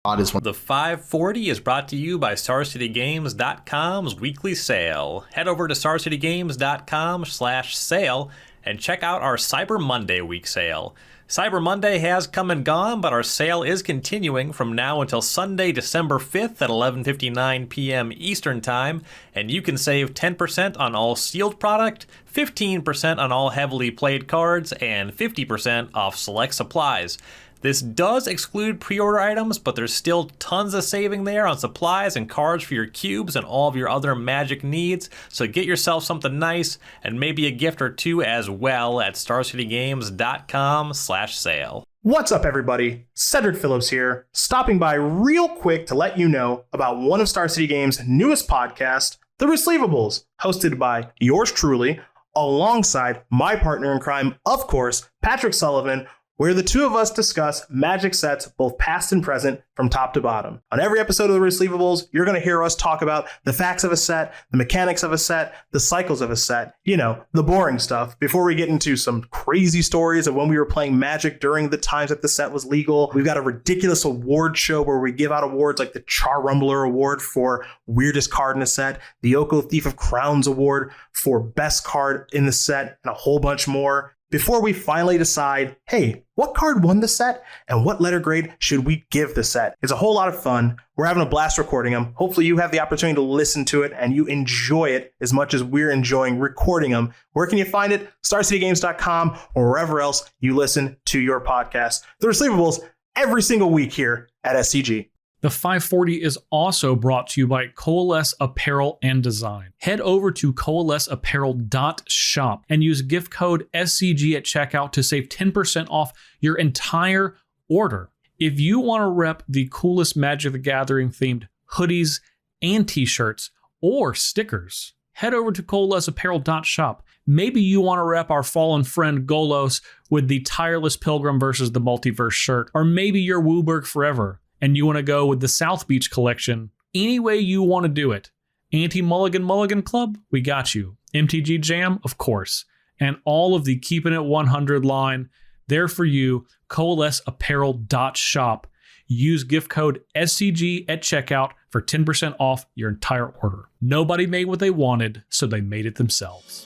Odd is one. The 540 is brought to you by StarCityGames.com's weekly sale. Head over to StarCityGames.com/sale and check out our Cyber Monday week sale. Cyber Monday has come and gone, but our sale is continuing from now until Sunday, December 5th at 11:59 p.m. Eastern Time, and you can save 10% on all sealed product, 15% on all heavily played cards, and 50% off select supplies. This does exclude pre-order items, but there's still tons of saving there on supplies and cards for your cubes and all of your other Magic needs, so get yourself something nice and maybe a gift or two as well at StarCityGames.com/sale. What's up, everybody? Cedric Phillips here, stopping by real quick to let you know about one of Star City Games' newest podcasts, The Receivables, hosted by yours truly, alongside my partner in crime, of course, Patrick Sullivan, where the two of us discuss Magic sets, both past and present, from top to bottom. On every episode of The Receivables, you're going to hear us talk about the facts of a set, the mechanics of a set, the cycles of a set, the boring stuff, before we get into some crazy stories of when we were playing Magic during the times that the set was legal. We've got a ridiculous award show where we give out awards like the Char Rumbler Award for weirdest card in a set, the Oko Thief of Crowns Award for best card in the set, and a whole bunch more. Before we finally decide, hey, what card won the set and what letter grade should we give the set? It's a whole lot of fun. We're having a blast recording them. Hopefully you have the opportunity to listen to it and you enjoy it as much as we're enjoying recording them. Where can you find it? StarCityGames.com or wherever else you listen to your podcast. The Receivables every single week here at SCG. The 540 is also brought to you by Coalesce Apparel and Design. Head over to coalesceapparel.shop and use gift code SCG at checkout to save 10% off your entire order. If you want to rep the coolest Magic the Gathering themed hoodies and t-shirts or stickers, head over to coalesceapparel.shop. Maybe you want to rep our fallen friend Golos with the Tireless Pilgrim versus the Multiverse shirt, or maybe you're Wooburg Forever and you want to go with the South Beach collection. Any way you want to do it. Anti-Mulligan Club, we got you. MTG Jam, of course. And all of the Keeping It 100 line, there for you, coalesceapparel.shop. Use gift code SCG at checkout for 10% off your entire order. Nobody made what they wanted, so they made it themselves.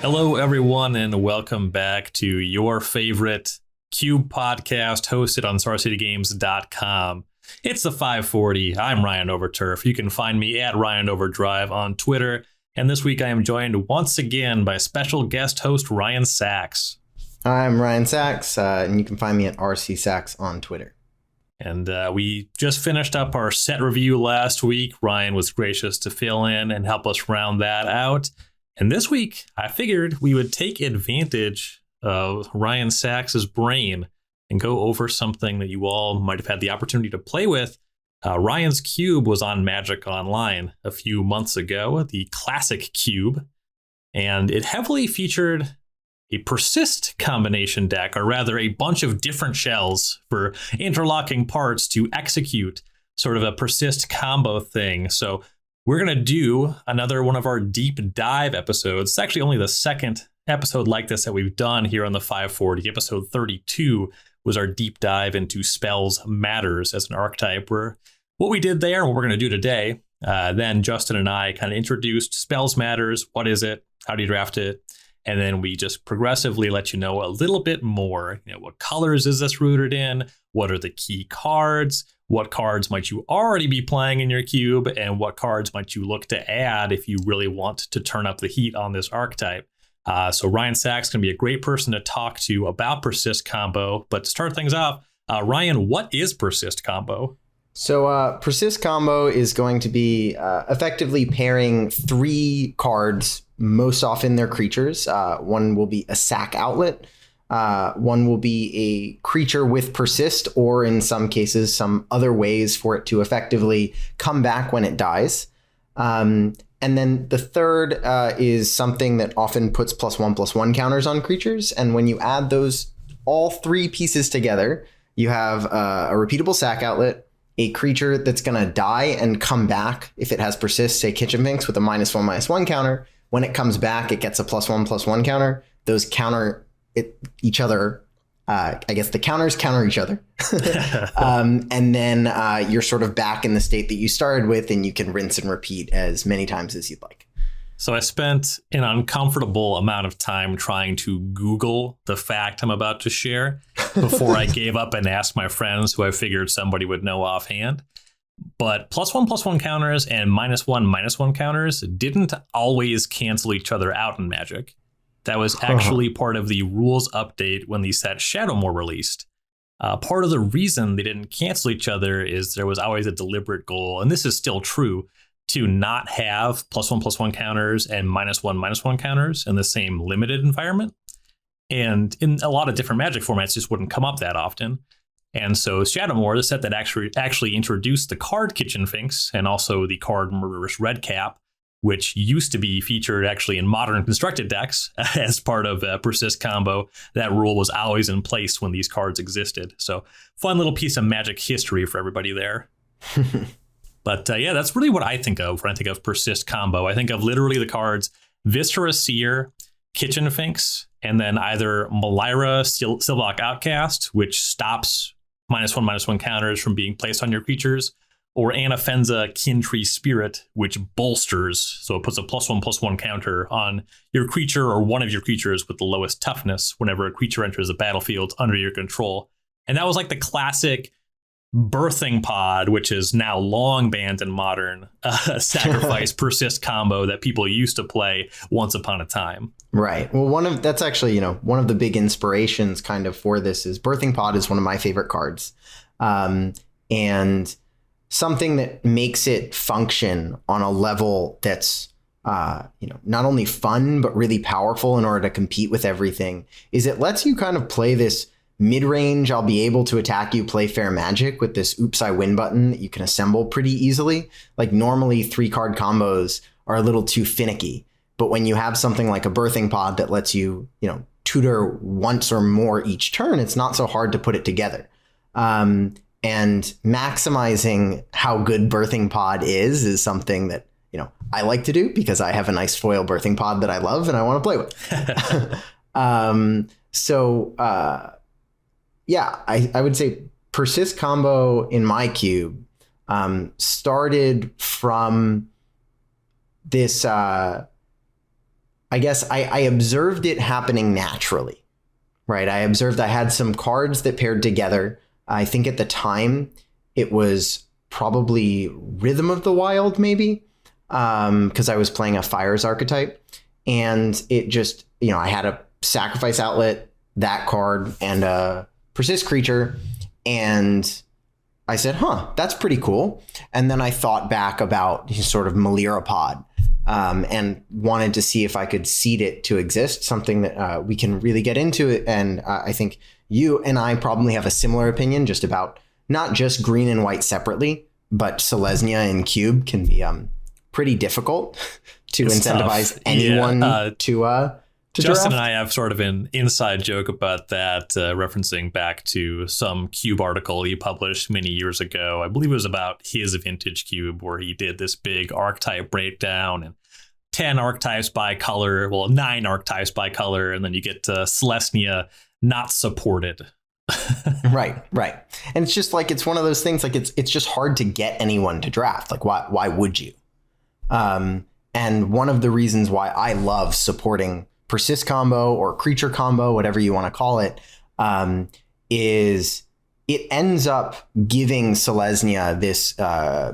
Hello, everyone, and welcome back to your favorite Cube podcast hosted on StarCityGames.com. It's the 540. I'm Ryan Overturf. You can find me at Ryan Overdrive on Twitter. And this week I am joined once again by special guest host Ryan Saxe. I'm Ryan Saxe, and you can find me at RC Saxe on Twitter. And we just finished up our set review last week. Ryan was gracious to fill in and help us round that out. And this week, I figured we would take advantage of Ryan Saxe's brain and go over something that you all might have had the opportunity to play with. Ryan's Cube was on Magic Online a few months ago, the Classic Cube, and it heavily featured a Persist combination deck, or rather a bunch of different shells for interlocking parts to execute sort of a Persist combo thing. So we're going to do another one of our deep dive episodes. It's actually only the second episode like this that we've done here on the 540. Episode 32 was our deep dive into Spells Matters as an archetype. Where what we did there and what we're going to do today, then Justin and I kind of introduced Spells Matters. What is it? How do you draft it? And then we just progressively let you know a little bit more. What colors is this rooted in? What are the key cards? What cards might you already be playing in your cube? And what cards might you look to add if you really want to turn up the heat on this archetype? So Ryan Saxe is going to be a great person to talk to about Persist Combo. But to start things off, Ryan, what is Persist Combo? So Persist Combo is going to be effectively pairing 3 cards. Most often they're creatures. One will be a sack outlet. One will be a creature with persist, or in some cases, some other ways for it to effectively come back when it dies. And then the third is something that often puts +1/+1 counters on creatures. And when you add those all 3 pieces together, you have a repeatable sack outlet, a creature that's going to die and come back if it has persist, say Kitchen Finks with a -1/-1 counter, When it comes back, it gets a +1/+1 counter. Those counter each other. I guess the counters counter each other. And then you're sort of back in the state that you started with, and you can rinse and repeat as many times as you'd like. So I spent an uncomfortable amount of time trying to Google the fact I'm about to share before I gave up and asked my friends who I figured somebody would know offhand. But +1/+1 counters and -1/-1 counters didn't always cancel each other out in Magic. That was actually part of the rules update when the set Shadowmoor released. Part of the reason they didn't cancel each other is there was always a deliberate goal, and this is still true, to not have +1/+1 counters and -1/-1 counters in the same limited environment. And in a lot of different Magic formats, just wouldn't come up that often. And so Shadowmoor, the set that actually introduced the card Kitchen Finks and also the card Murderous Redcap, which used to be featured actually in modern constructed decks as part of Persist Combo. That rule was always in place when these cards existed. So fun little piece of Magic history for everybody there. But yeah, that's really what I think of when I think of Persist Combo. I think of literally the cards Viscera Seer, Kitchen Finks, and then either Malira Silvok Outcast, which stops -1/-1 counters from being placed on your creatures, or Anafenza Kintree Spirit, which bolsters, so it puts a +1/+1 counter on your creature or one of your creatures with the lowest toughness whenever a creature enters the battlefield under your control. And that was like the classic birthing pod, which is now long banned in modern, sacrifice Persist Combo that people used to play once upon a time. Right. Well, that's actually, one of the big inspirations kind of for this is Birthing Pod is one of my favorite cards. And something that makes it function on a level that's, not only fun, but really powerful in order to compete with everything is it lets you kind of play this mid-range, I'll be able to attack you, play fair Magic with this Oops, I Win button that you can assemble pretty easily. Like normally 3-card combos are a little too finicky. But when you have something like a Birthing Pod that lets you, tutor once or more each turn, it's not so hard to put it together. And maximizing how good Birthing Pod is something that, I like to do because I have a nice foil Birthing Pod that I love and I want to play with. Yeah, I would say Persist Combo in my cube started from this, I guess I observed it happening naturally, right? I observed I had some cards that paired together. I think at the time it was probably Rhythm of the Wild, maybe, because I was playing a Fires archetype. And it just, I had a Sacrifice Outlet, that card, and a Persist creature, and I said, that's pretty cool. And then I thought back about sort of Malira Pod and wanted to see if I could seed it to exist, something that we can really get into it. And I think you and I probably have a similar opinion just about not just green and white separately, but Selesnya and Cube can be pretty difficult to incentivize anyone to Justin draft. and I have sort of an inside joke about that, referencing back to some Cube article he published many years ago. I believe it was about his vintage Cube, where he did this big archetype breakdown and 10 archetypes by color, 9 archetypes by color, and then you get Selesnya not supported. Right. And it's just like, it's one of those things, like it's just hard to get anyone to draft. Like, why would you? And one of the reasons why I love supporting Persist Combo or Creature Combo, whatever you want to call it, is it ends up giving Selesnya this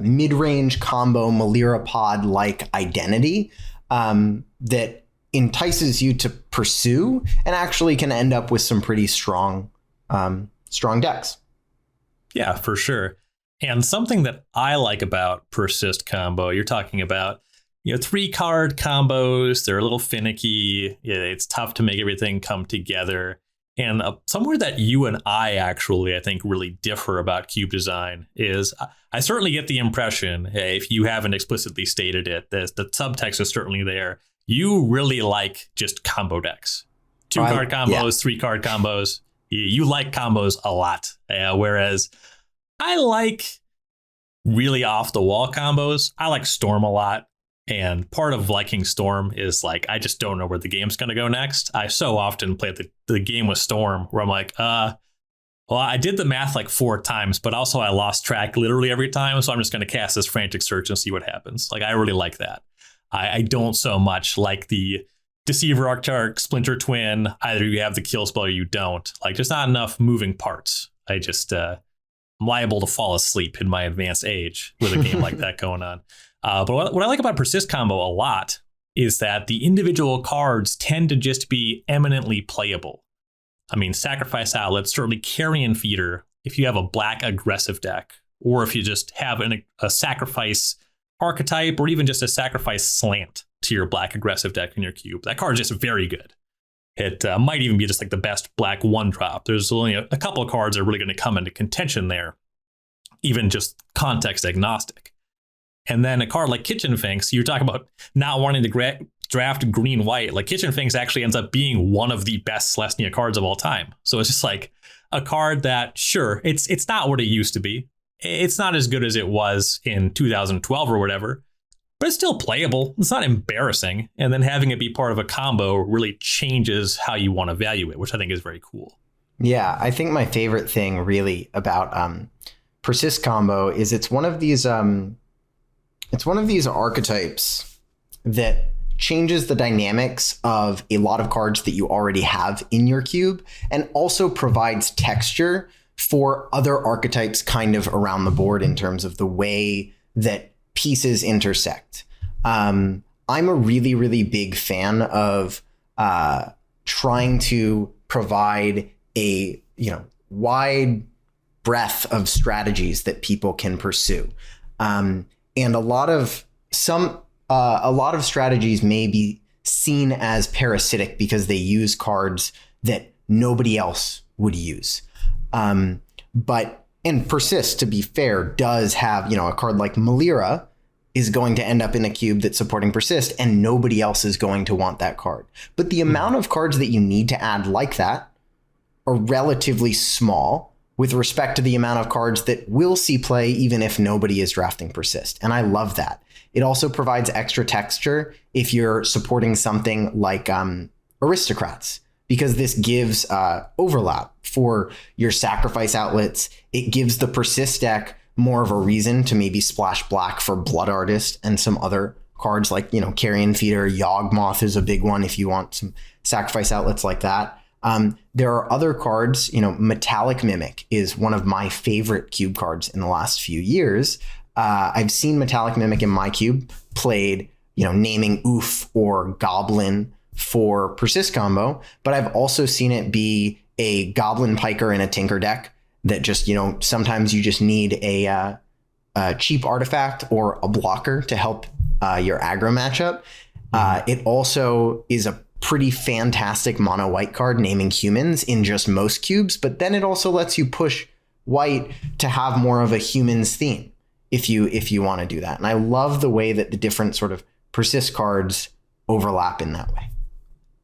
mid-range combo Malira Pod-like identity that entices you to pursue and actually can end up with some pretty strong decks. Yeah, for sure. And something that I like about Persist Combo, you're talking about 3-card combos, they're a little finicky. It's tough to make everything come together. And somewhere that you and I think really differ about cube design is I certainly get the impression, if you haven't explicitly stated it, the subtext is certainly there. You really like just combo decks. 2-card combos, 3-card combos. You like combos a lot. Whereas I like really off the wall combos. I like Storm a lot. And part of liking Storm is like, I just don't know where the game's going to go next. I so often play the game with Storm where I'm like, well, I did the math like 4 times, but also I lost track literally every time. So I'm just going to cast this frantic search and see what happens. Like, I really like that. I don't so much like the Deceiver, Archetype, Splinter Twin. Either you have the kill spell or you don't. Like, there's not enough moving parts. I just, I'm liable to fall asleep in my advanced age with a game like that going on. But what I like about Persist Combo a lot is that the individual cards tend to just be eminently playable. I mean, Sacrifice Outlet, certainly Carrion Feeder, if you have a black aggressive deck, or if you just have a Sacrifice archetype, or even just a Sacrifice slant to your black aggressive deck in your cube. That card is just very good. It might even be just like the best black 1-drop. There's only a couple of cards that are really going to come into contention there, even just context agnostic. And then a card like Kitchen Finks, you're talking about not wanting to draft green-white. Like, Kitchen Finks actually ends up being one of the best Celestia cards of all time. So it's just like a card that, sure, it's not what it used to be. It's not as good as it was in 2012 or whatever, but it's still playable. It's not embarrassing. And then having it be part of a combo really changes how you want to value it, which I think is very cool. Yeah, I think my favorite thing really about Persist Combo is it's one of these archetypes that changes the dynamics of a lot of cards that you already have in your cube, and also provides texture for other archetypes kind of around the board in terms of the way that pieces intersect. I'm a really, really big fan of trying to provide a wide breadth of strategies that people can pursue. And a lot of strategies may be seen as parasitic because they use cards that nobody else would use. And Persist, to be fair, does have, a card like Malira is going to end up in a cube that's supporting Persist, and nobody else is going to want that card. But the amount of cards that you need to add like that are relatively small with respect to the amount of cards that will see play even if nobody is drafting Persist. And I love that. It also provides extra texture if you're supporting something like Aristocrats, because this gives overlap for your Sacrifice Outlets. It gives the Persist deck more of a reason to maybe splash black for Blood Artist and some other cards like, Carrion Feeder. Yawgmoth is a big one if you want some Sacrifice Outlets like that. There are other cards, Metallic Mimic is one of my favorite cube cards in the last few years. I've seen Metallic Mimic in my cube played, naming Oof or Goblin for Persist Combo, but I've also seen it be a Goblin Piker in a Tinker deck that just, sometimes you just need a cheap artifact or a blocker to help your aggro matchup. It also is a pretty fantastic mono white card naming Humans in just most cubes, but then it also lets you push white to have more of a Humans theme if you want to do that. And I love the way that the different sort of Persist cards overlap in that way.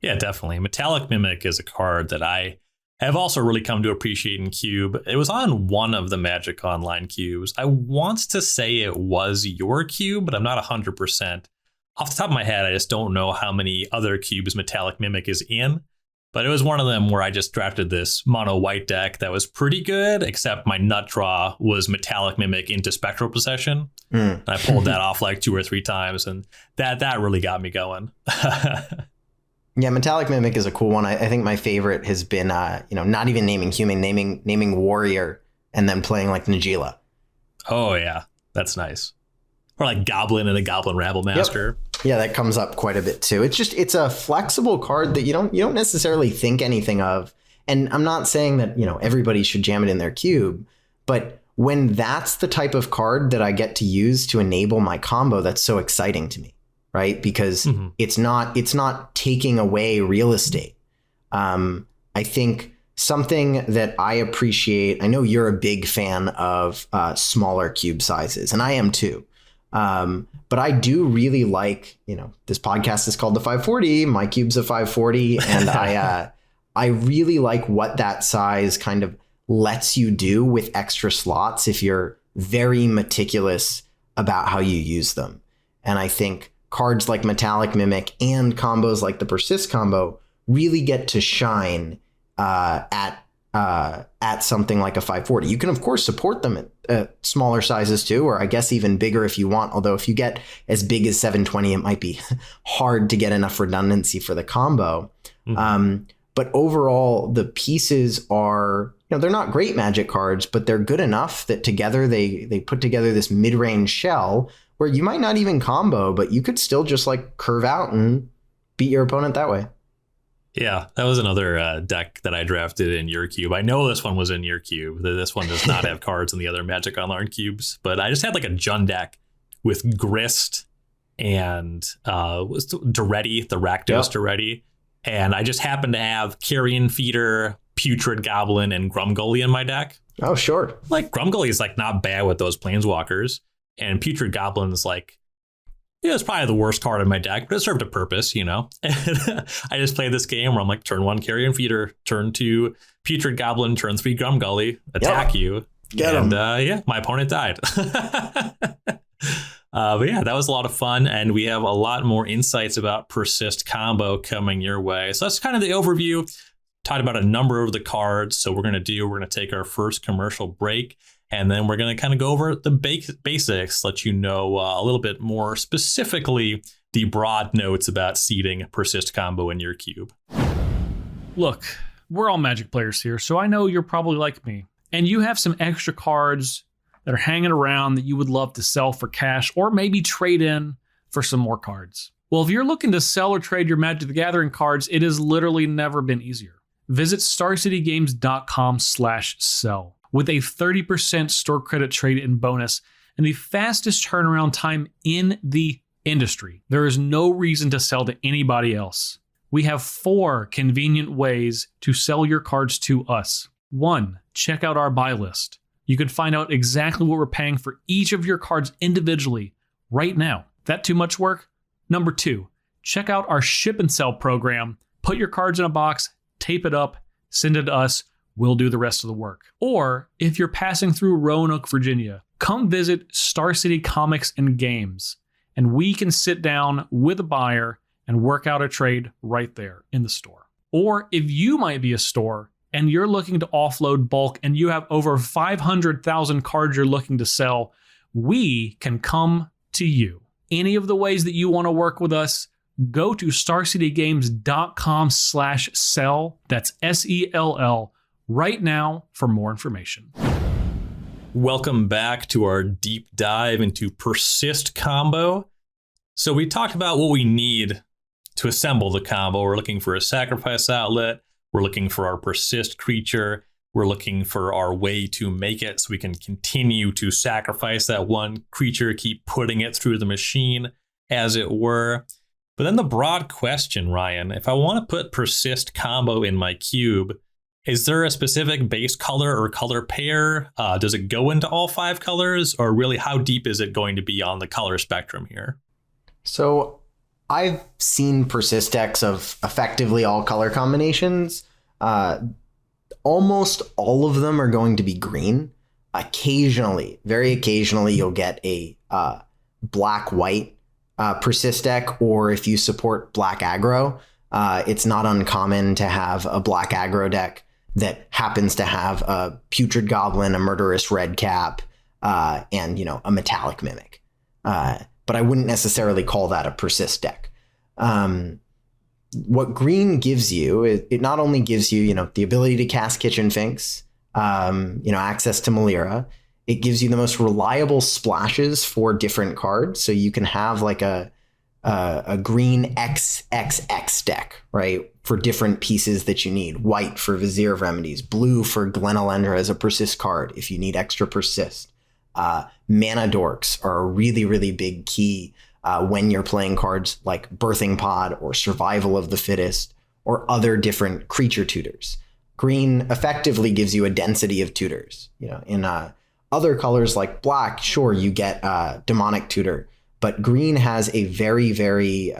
Yeah, definitely. Metallic Mimic is a card that I have also really come to appreciate in Cube. It was on one of the Magic Online cubes. I want to say it was your cube, but I'm not 100%. Off the top of my head, I just don't know how many other cubes Metallic Mimic is in. But it was one of them where I just drafted this mono white deck that was pretty good, except my nut draw was Metallic Mimic into Spectral Possession. And I pulled that off like 2 or 3 times, and that really got me going. Yeah, Metallic Mimic is a cool one. I think my favorite has been, not even naming Human, naming Warrior, and then playing like Najeela. Oh yeah, that's nice. Or like Goblin and a Goblin Rabble Master. Yep. Yeah, that comes up quite a bit too. It's a flexible card that you don't necessarily think anything of. And I'm not saying that, everybody should jam it in their cube, but when that's the type of card that I get to use to enable my combo, that's so exciting to me, right? Because it's not taking away real estate. I think something that I appreciate, I know you're a big fan of smaller cube sizes, and I am too. But I do really like, this podcast is called the 540. My cube's a 540. And I really like what that size kind of lets you do with extra slots if you're very meticulous about how you use them. And I think cards like Metallic Mimic and combos like the Persist combo really get to shine at something like a 540. You can, of course, support them at smaller sizes too, or I guess even bigger if you want. Although if you get as big as 720, it might be hard to get enough redundancy for the combo. But overall, the pieces are, they're not great Magic cards, but they're good enough that together they put together this mid-range shell where you might not even combo, but you could still just like curve out and beat your opponent that way. Yeah, that was another deck that I drafted in your cube. I know this one was in your cube. This one does not have cards in the other Magic Online cubes, but I just had like a Jund deck with Grist and Duretti, the Rakdos Duretti. And I just happened to have Carrion Feeder, Putrid Goblin, and Grumgully in my deck. Oh, sure. Like Grumgully is like not bad with those Planeswalkers. And Putrid Goblin is like, it's probably the worst card in my deck, but it served a purpose, And I just played this game where I'm like, turn 1 Carrion Feeder, turn 2 Putrid Goblin, turn 3 Grumgully, attack you. Get him. And my opponent died. But yeah, that was a lot of fun. And we have a lot more insights about Persist Combo coming your way. So that's kind of the overview. Talked about a number of the cards. So we're going to take our first commercial break. And then we're going to kind of go over the basics, let you know a little bit more specifically the broad notes about seeding Persist Combo in your cube. Look, we're all Magic players here, so I know you're probably like me. And you have some extra cards that are hanging around that you would love to sell for cash or maybe trade in for some more cards. Well, if you're looking to sell or trade your Magic the Gathering cards, it has literally never been easier. Visit starcitygames.com/sell with a 30% store credit trade-in bonus and the fastest turnaround time in the industry. There is no reason to sell to anybody else. We have 4 convenient ways to sell your cards to us. 1, check out our buy list. You can find out exactly what we're paying for each of your cards individually right now. That too much work? Number 2, check out our ship and sell program. Put your cards in a box, tape it up, send it to us. We'll do the rest of the work. Or if you're passing through Roanoke, Virginia, come visit Star City Comics and Games, and we can sit down with a buyer and work out a trade right there in the store. Or if you might be a store and you're looking to offload bulk and you have over 500,000 cards you're looking to sell, we can come to you. Any of the ways that you want to work with us, go to starcitygames.com/sell. That's SELL right now for more information. Welcome back to our deep dive into Persist Combo. So we talked about what we need to assemble the combo. We're looking for a sacrifice outlet. We're looking for our Persist creature. We're looking for our way to make it so we can continue to sacrifice that one creature, keep putting it through the machine, as it were. But then the broad question, Ryan, if I want to put Persist Combo in my cube, is there a specific base color or color pair? Does it go into all 5 colors? Or really, how deep is it going to be on the color spectrum here? So I've seen Persist decks of effectively all color combinations. Almost all of them are going to be green. Occasionally, very occasionally, you'll get a black-white Persist deck, or if you support black aggro, it's not uncommon to have a black aggro deck that happens to have a Putrid Goblin, a Murderous Redcap, and a Metallic Mimic. But I wouldn't necessarily call that a Persist deck. What green gives you, it not only gives you, the ability to cast Kitchen Finks, access to Melira. It gives you the most reliable splashes for different cards. So you can have like a green XXX deck, right? For different pieces that you need. White for Vizier of Remedies, blue for Glenelendra as a Persist card if you need extra Persist. Mana dorks are a really, really big key when you're playing cards like Birthing Pod or Survival of the Fittest or other different creature tutors. Green effectively gives you a density of tutors. In other colors like black, sure, you get Demonic Tutor, but green has a very, very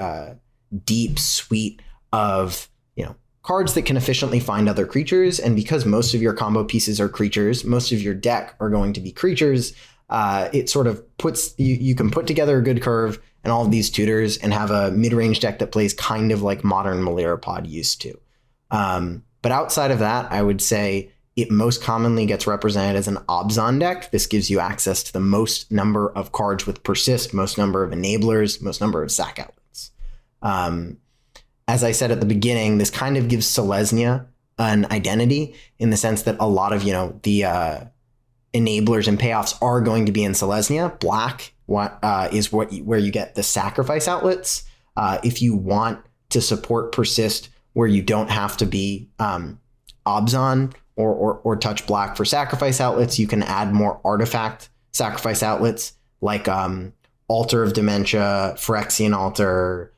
deep suite of cards that can efficiently find other creatures. And because most of your combo pieces are creatures, most of your deck are going to be creatures. It sort of puts you can put together a good curve and all of these tutors and have a mid-range deck that plays kind of like modern Melirapod used to. But outside of that, I would say it most commonly gets represented as an Obzon deck. This gives you access to the most number of cards with Persist, most number of enablers, most number of sack outlets. As I said at the beginning, this kind of gives Selesnya an identity in the sense that a lot of, the enablers and payoffs are going to be in Selesnya. Black is where you get the sacrifice outlets. If you want to support Persist where you don't have to be Obzon or touch black for sacrifice outlets, you can add more artifact sacrifice outlets like Altar of Dementia, Phyrexian Altar,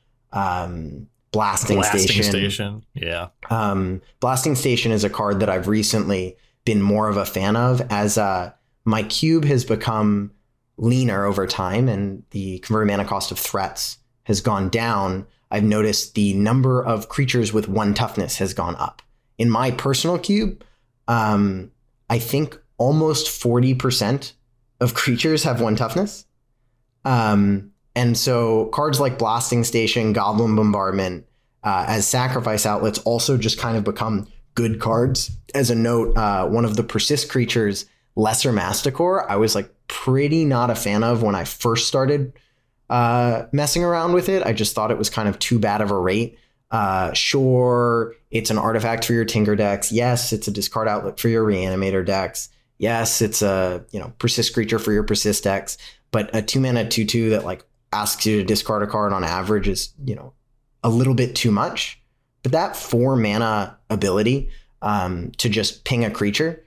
Blasting Station. Yeah. Blasting Station is a card that I've recently been more of a fan of as my cube has become leaner over time and the converted mana cost of threats has gone down. I've noticed the number of creatures with 1 toughness has gone up. In my personal cube, I think almost 40% of creatures have 1 toughness. And so cards like Blasting Station, Goblin Bombardment, as sacrifice outlets also just kind of become good cards. As a note, one of the Persist creatures, Lesser Masticore, I was like pretty not a fan of when I first started messing around with it. I just thought it was kind of too bad of a rate. Sure, it's an artifact for your Tinker decks. Yes, it's a discard outlet for your Reanimator decks. Yes, it's a Persist creature for your Persist decks. But a 2-mana 2/2 that like asks you to discard a card on average is a little bit too much. But that 4-mana ability to just ping a creature,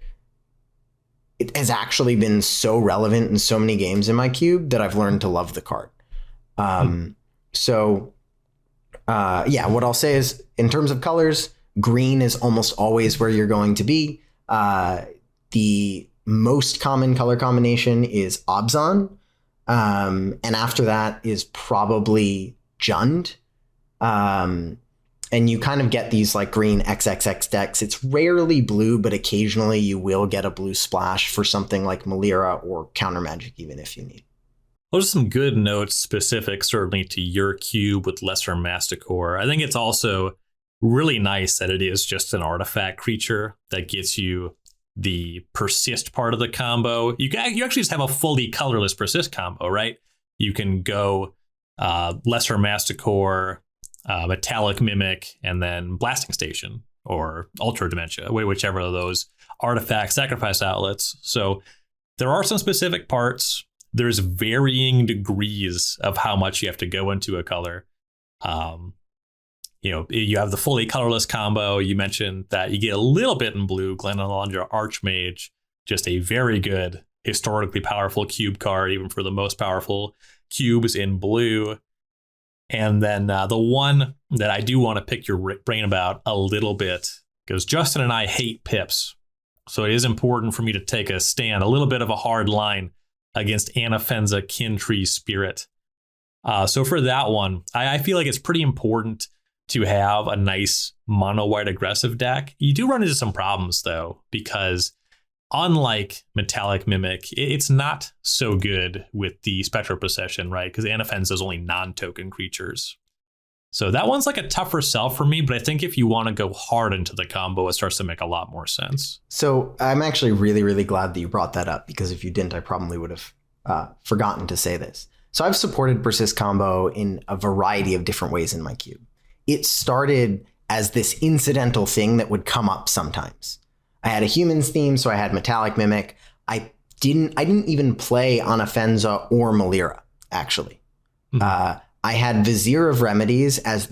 it has actually been so relevant in so many games in my cube that I've learned to love the card. So what I'll say is in terms of colors, green is almost always where you're going to be. The most common color combination is Obzon. And after that is probably Jund. And you kind of get these like green XXX decks. It's rarely blue, but occasionally you will get a blue splash for something like Melira or Counter Magic, even if you need. Those are some good notes specific, certainly to your cube with Lesser Masticore. I think it's also really nice that it is just an artifact creature that gets you the Persist part of the combo. You actually just have a fully colorless Persist combo, right? You can go Lesser Masticore, Metallic Mimic, and then Blasting Station or Ultra Dementia, whichever of those artifact sacrifice outlets. So there are some specific parts. There's varying degrees of how much you have to go into a color. You have the fully colorless combo. You mentioned that you get a little bit in blue. Glenalondra Archmage, just a very good, historically powerful cube card, even for the most powerful cubes in blue. And then the one that I do want to pick your brain about a little bit, because Justin and I hate pips. So it is important for me to take a stand, a little bit of a hard line against Anafenza Kintree Spirit. So for that one, I feel like it's pretty important to have a nice mono white aggressive deck. You do run into some problems though, because unlike Metallic Mimic, it's not so good with the Spectral Procession, right? Because Anafenza is only non-token creatures. So that one's like a tougher sell for me, but I think if you want to go hard into the combo, it starts to make a lot more sense. So I'm actually really, really glad that you brought that up, because if you didn't, I probably would have forgotten to say this. So I've supported Persist Combo in a variety of different ways in my cube. It started as this incidental thing that would come up sometimes. I had a humans theme, so I had Metallic Mimic. I didn't even play Anafenza or Melira, actually. Mm-hmm. I had Vizier of Remedies as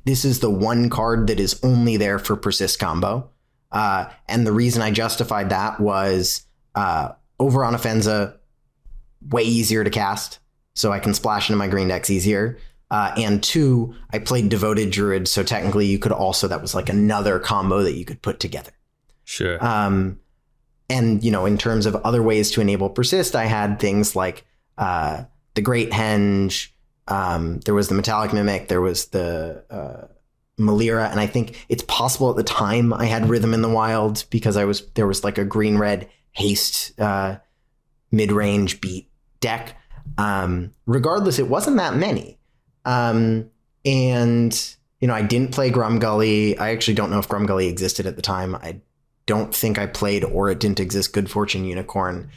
this is the one card that is only there for Persist Combo. And the reason I justified that was over Anafenza, way easier to cast, so I can splash into my green decks easier. And 2, I played Devoted Druid, so technically you could also, that was like another combo that you could put together. Sure. And, in terms of other ways to enable Persist, I had things like the Great Henge, there was the Metallic Mimic, there was the Melira, and I think it's possible at the time I had Rhythm in the Wild because there was like a green-red haste mid-range beat deck. Regardless, it wasn't that many. And, I didn't play Grumgully. I actually don't know if Grumgully existed at the time. I don't think I played, or it didn't exist, Good Fortune Unicorn.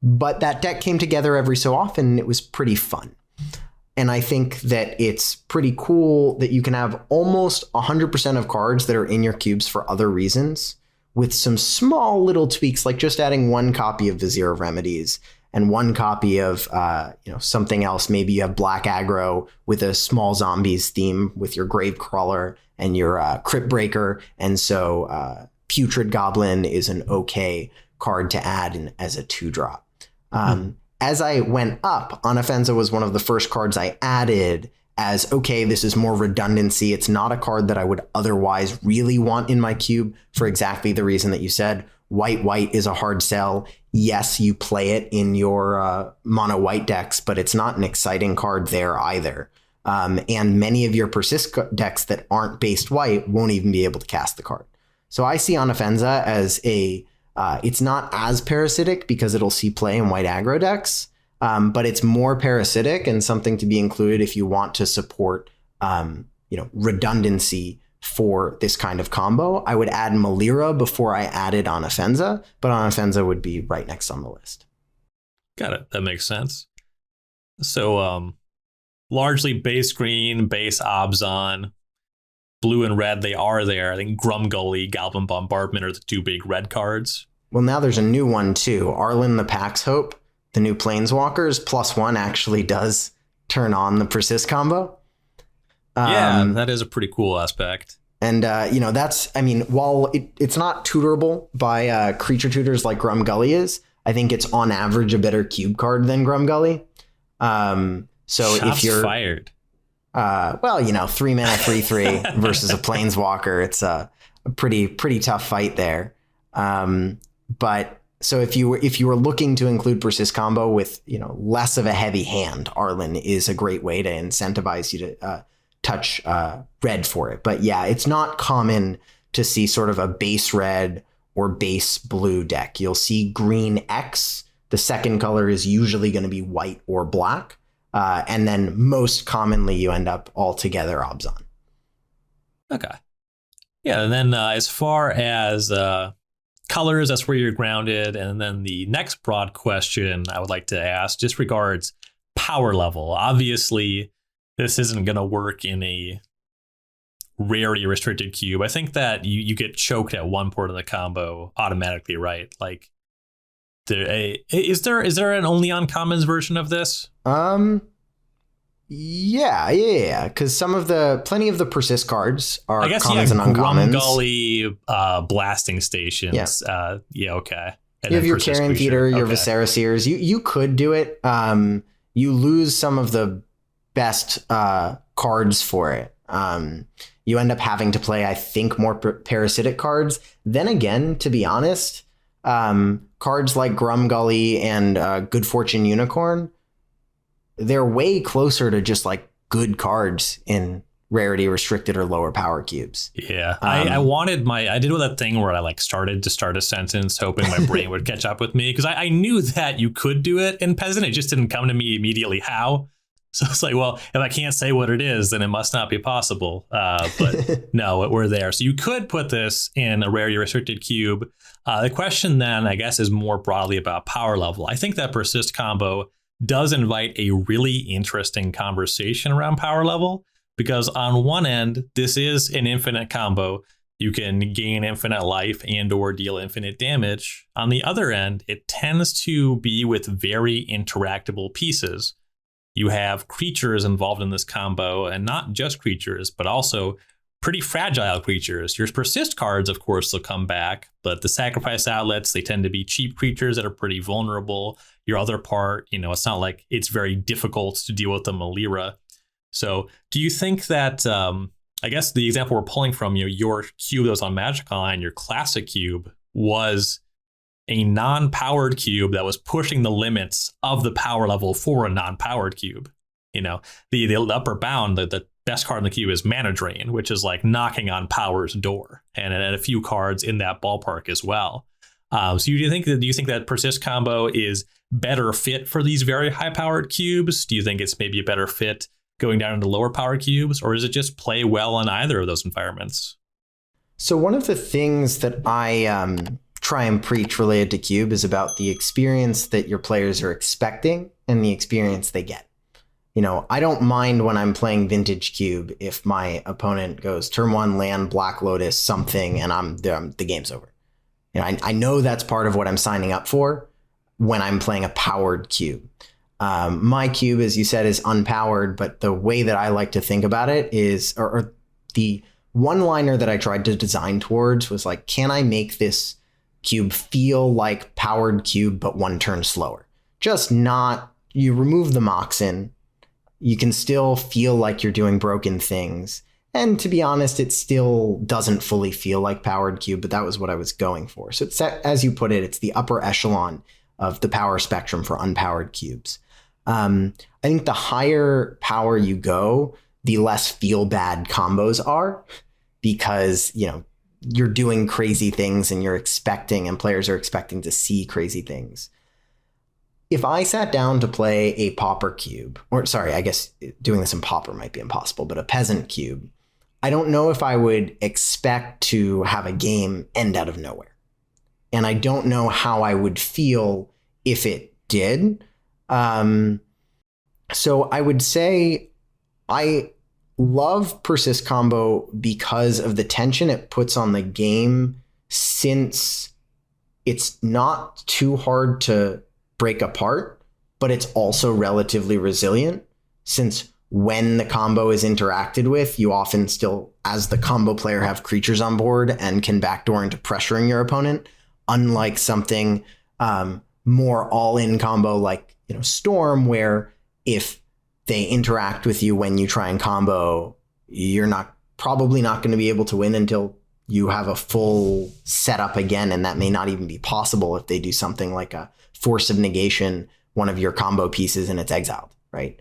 But that deck came together every so often, and it was pretty fun. And I think that it's pretty cool that you can have almost 100% of cards that are in your cubes for other reasons, with some small little tweaks, like just adding one copy of Vizier of Remedies and one copy of something else. Maybe you have black aggro with a small zombies theme with your Gravecrawler and your Crypt Breaker. And so Putrid Goblin is an okay card to add as a 2-drop. As I went up, Anafenza was one of the first cards I added as, okay, this is more redundancy. It's not a card that I would otherwise really want in my cube for exactly the reason that you said. White is a hard sell. Yes, you play it in your mono white decks, but it's not an exciting card there either. And many of your Persist decks that aren't based white won't even be able to cast the card. So I see Anafenza as it's not as parasitic because it'll see play in white aggro decks, but it's more parasitic and something to be included if you want to support, redundancy for this kind of combo. I would add Malira before I added Anafenza, but Anafenza would be right next on the list. Got it. That makes sense. So, largely base green, base Obzon, blue and red, they are there. I think Grumgully, Goblin Bombardment are the 2 big red cards. Well, now there's a new one too. Arlen the Pax Hope, the new Planeswalkers, +1 actually does turn on the Persist combo. That is a pretty cool aspect. And, while it's not tutorable by creature tutors like Grumgully is, I think it's on average a better cube card than Grumgully. So Shots if you're fired. 3 mana 3/3 versus a Planeswalker, it's a pretty tough fight there. But so if you were looking to include Persist combo with, less of a heavy hand, Arlen is a great way to incentivize you to touch red for it. But yeah, it's not common to see sort of a base red or base blue deck. You'll see green X. The second color is usually going to be white or black. And then most commonly you end up all together Obzon. Okay. Yeah, and then as far as colors, that's where you're grounded. And then the next broad question I would like to ask just regards power level. Obviously, this isn't going to work in a rarity restricted cube. I think that you get choked at one port of the combo automatically, right? Like, is there an only uncommons version of this? Yeah. Because plenty of the Persist cards are commons and uncommons. Grumgully, blasting stations. Yeah. Okay. And you have your Persist Carrion Feeder, your okay. Viscera Seers. You could do it. You lose some of the best cards for it. You end up having to play, I think, more parasitic cards. Then again, to be honest, cards like Grumgully and Good Fortune Unicorn, they're way closer to just like good cards in rarity restricted or lower power cubes. Yeah. I did that thing where I started to start a sentence hoping my brain would catch up with me, because I knew that you could do it in Peasant. It just didn't come to me immediately how. So it's like, well, if I can't say what it is, then it must not be possible. But no, we're there. So you could put this in a rarity restricted cube. The question then, I guess, is more broadly about power level. I think that Persist combo does invite a really interesting conversation around power level, because on one end, this is an infinite combo. You can gain infinite life and or deal infinite damage. On the other end, it tends to be with very interactable pieces. You have creatures involved in this combo, and not just creatures, but also pretty fragile creatures. Your Persist cards, of course, will come back, but the sacrifice outlets, they tend to be cheap creatures that are pretty vulnerable. Your other part, it's not like it's very difficult to deal with the Malira. So do you think that, I guess the example we're pulling from, your cube that was on Magic Online, your classic cube, was a non-powered cube that was pushing the limits of the power level for a non-powered cube. The upper bound, the best card in the cube is Mana Drain, which is like knocking on power's door, and a few cards in that ballpark as well. So do you think that Persist combo is better fit for these very high powered cubes? Do you think it's maybe a better fit going down into lower power cubes, or does it just play well in either of those environments? So one of the things that I try and preach related to Cube is about the experience that your players are expecting and the experience they get. You know, I don't mind when I'm playing Vintage Cube if my opponent goes turn 1 land, Black Lotus, something, and the game's over. You know, I know that's part of what I'm signing up for when I'm playing a powered cube. My cube, as you said, is unpowered, but the way that I like to think about it is, or the one-liner that I tried to design towards was like, can I make this cube feel like powered cube, but 1 turn slower? Just not, you remove the Moxen, you can still feel like you're doing broken things. And to be honest, it still doesn't fully feel like powered cube, but that was what I was going for. So it's, as you put it, it's the upper echelon of the power spectrum for unpowered cubes. I think the higher power you go, the less feel bad combos are, because, you know, you're doing crazy things and you're expecting, and players are expecting to see crazy things. If I sat down to play a pauper cube, or sorry, I guess doing this in pauper might be impossible, but a peasant cube, I don't know if I would expect to have a game end out of nowhere. And I don't know how I would feel if it did. So I would say I love Persist Combo because of the tension it puts on the game, since it's not too hard to break apart, but it's also relatively resilient, since when the combo is interacted with, you often still, as the combo player, have creatures on board and can backdoor into pressuring your opponent, unlike something more all-in combo like, you know, Storm, where if they interact with you when you try and combo, you're probably not going to be able to win until you have a full setup again, and that may not even be possible if they do something like a Force of Negation, one of your combo pieces, and it's exiled, right?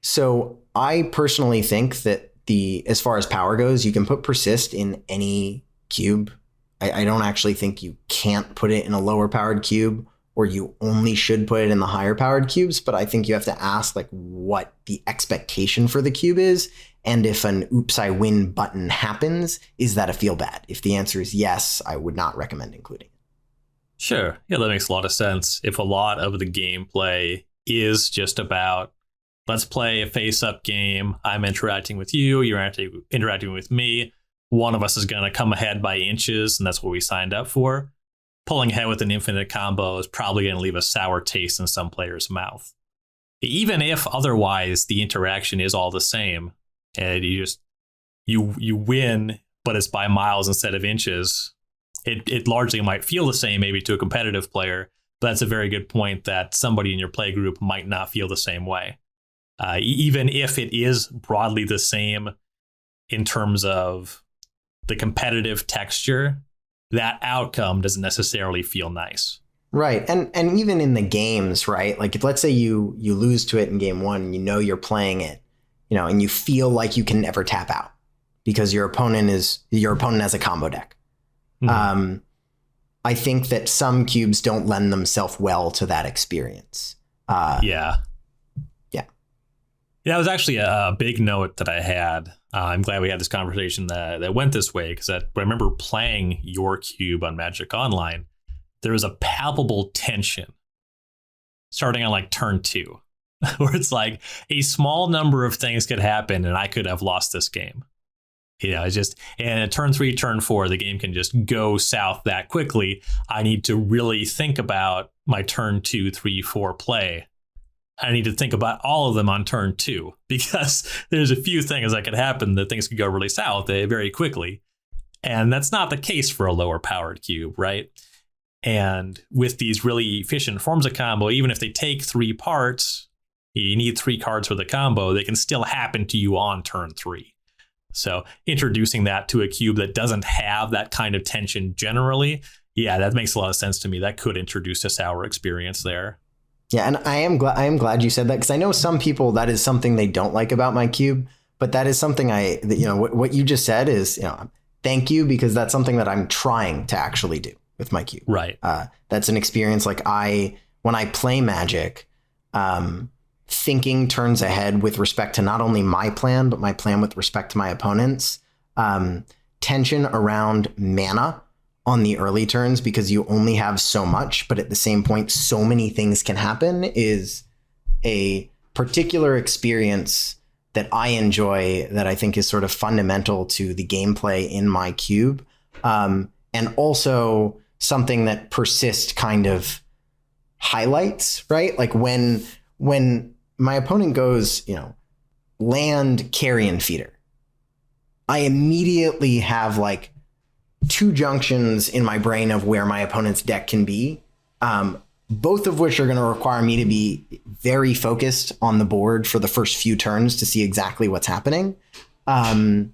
So I personally think that as far as power goes, you can put Persist in any cube. I don't actually think you can't put it in a lower powered cube, or you only should put it in the higher powered cubes. But I think you have to ask like what the expectation for the cube is. And if an oops, I win button happens, is that a feel bad? If the answer is yes, I would not recommend including it. Sure. Yeah, that makes a lot of sense. If a lot of the gameplay is just about, let's play a face-up game, I'm interacting with you, you're interacting with me, one of us is going to come ahead by inches, and that's what we signed up for, pulling ahead with an infinite combo is probably going to leave a sour taste in some player's mouth. Even if otherwise the interaction is all the same, and you win, but it's by miles instead of inches, it largely might feel the same maybe to a competitive player, but that's a very good point that somebody in your play group might not feel the same way. Even if it is broadly the same in terms of the competitive texture, that outcome doesn't necessarily feel nice. Right. And even in the games, right? Like if, let's say you lose to it in game 1, you know you're playing it, you know, and you feel like you can never tap out because your opponent has a combo deck. Mm-hmm. I think that some cubes don't lend themselves well to that experience. Yeah, that was actually a big note that I had. I'm glad we had this conversation that went this way, because I remember playing your cube on Magic Online. There was a palpable tension starting on like turn 2, where it's like a small number of things could happen and I could have lost this game. You know, it's just, and at turn 3, turn 4, the game can just go south that quickly. I need to really think about my turn 2, 3, 4 play. I need to think about all of them on turn 2, because there's a few things that could happen that things could go really south very quickly. And that's not the case for a lower powered cube, right? And with these really efficient forms of combo, even if they take 3 parts, you need 3 cards for the combo, they can still happen to you on turn 3. So introducing that to a cube that doesn't have that kind of tension generally, yeah, that makes a lot of sense to me. That could introduce a sour experience there. Yeah, and I am glad you said that, because I know some people, that is something they don't like about my cube, but that is something what you just said is, thank you, because that's something that I'm trying to actually do. with my cube. Right. That's an experience like when I play Magic, thinking turns ahead with respect to not only my plan, but my plan with respect to my opponents. Tension around mana on the early turns because you only have so much, but at the same point, so many things can happen is a particular experience that I enjoy that I think is sort of fundamental to the gameplay in my cube. And also something that Persist kind of highlights, right? Like when my opponent goes, land carrion feeder, I immediately have like two junctions in my brain of where my opponent's deck can be, both of which are going to require me to be very focused on the board for the first few turns to see exactly what's happening. And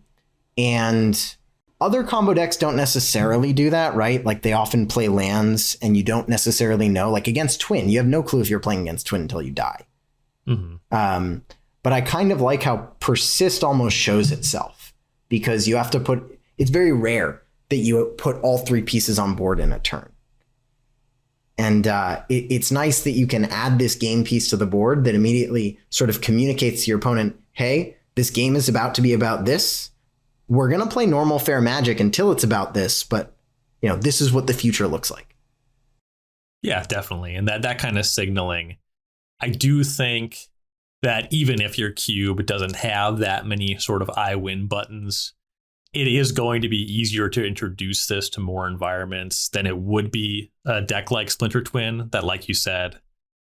other combo decks don't necessarily do that, right? Like they often play lands and you don't necessarily know, like against Twin, you have no clue if you're playing against Twin until you die. Mm-hmm. But I kind of like how Persist almost shows itself because you have to it's very rare that you put all three pieces on board in a turn. And it's nice that you can add this game piece to the board that immediately sort of communicates to your opponent, hey, this game is about to be about this. We're going to play normal fair Magic until it's about this, but this is what the future looks like. Yeah, definitely. And that kind of signaling, I do think that even if your cube doesn't have that many sort of I win buttons, it is going to be easier to introduce this to more environments than it would be a deck like Splinter Twin that, like you said,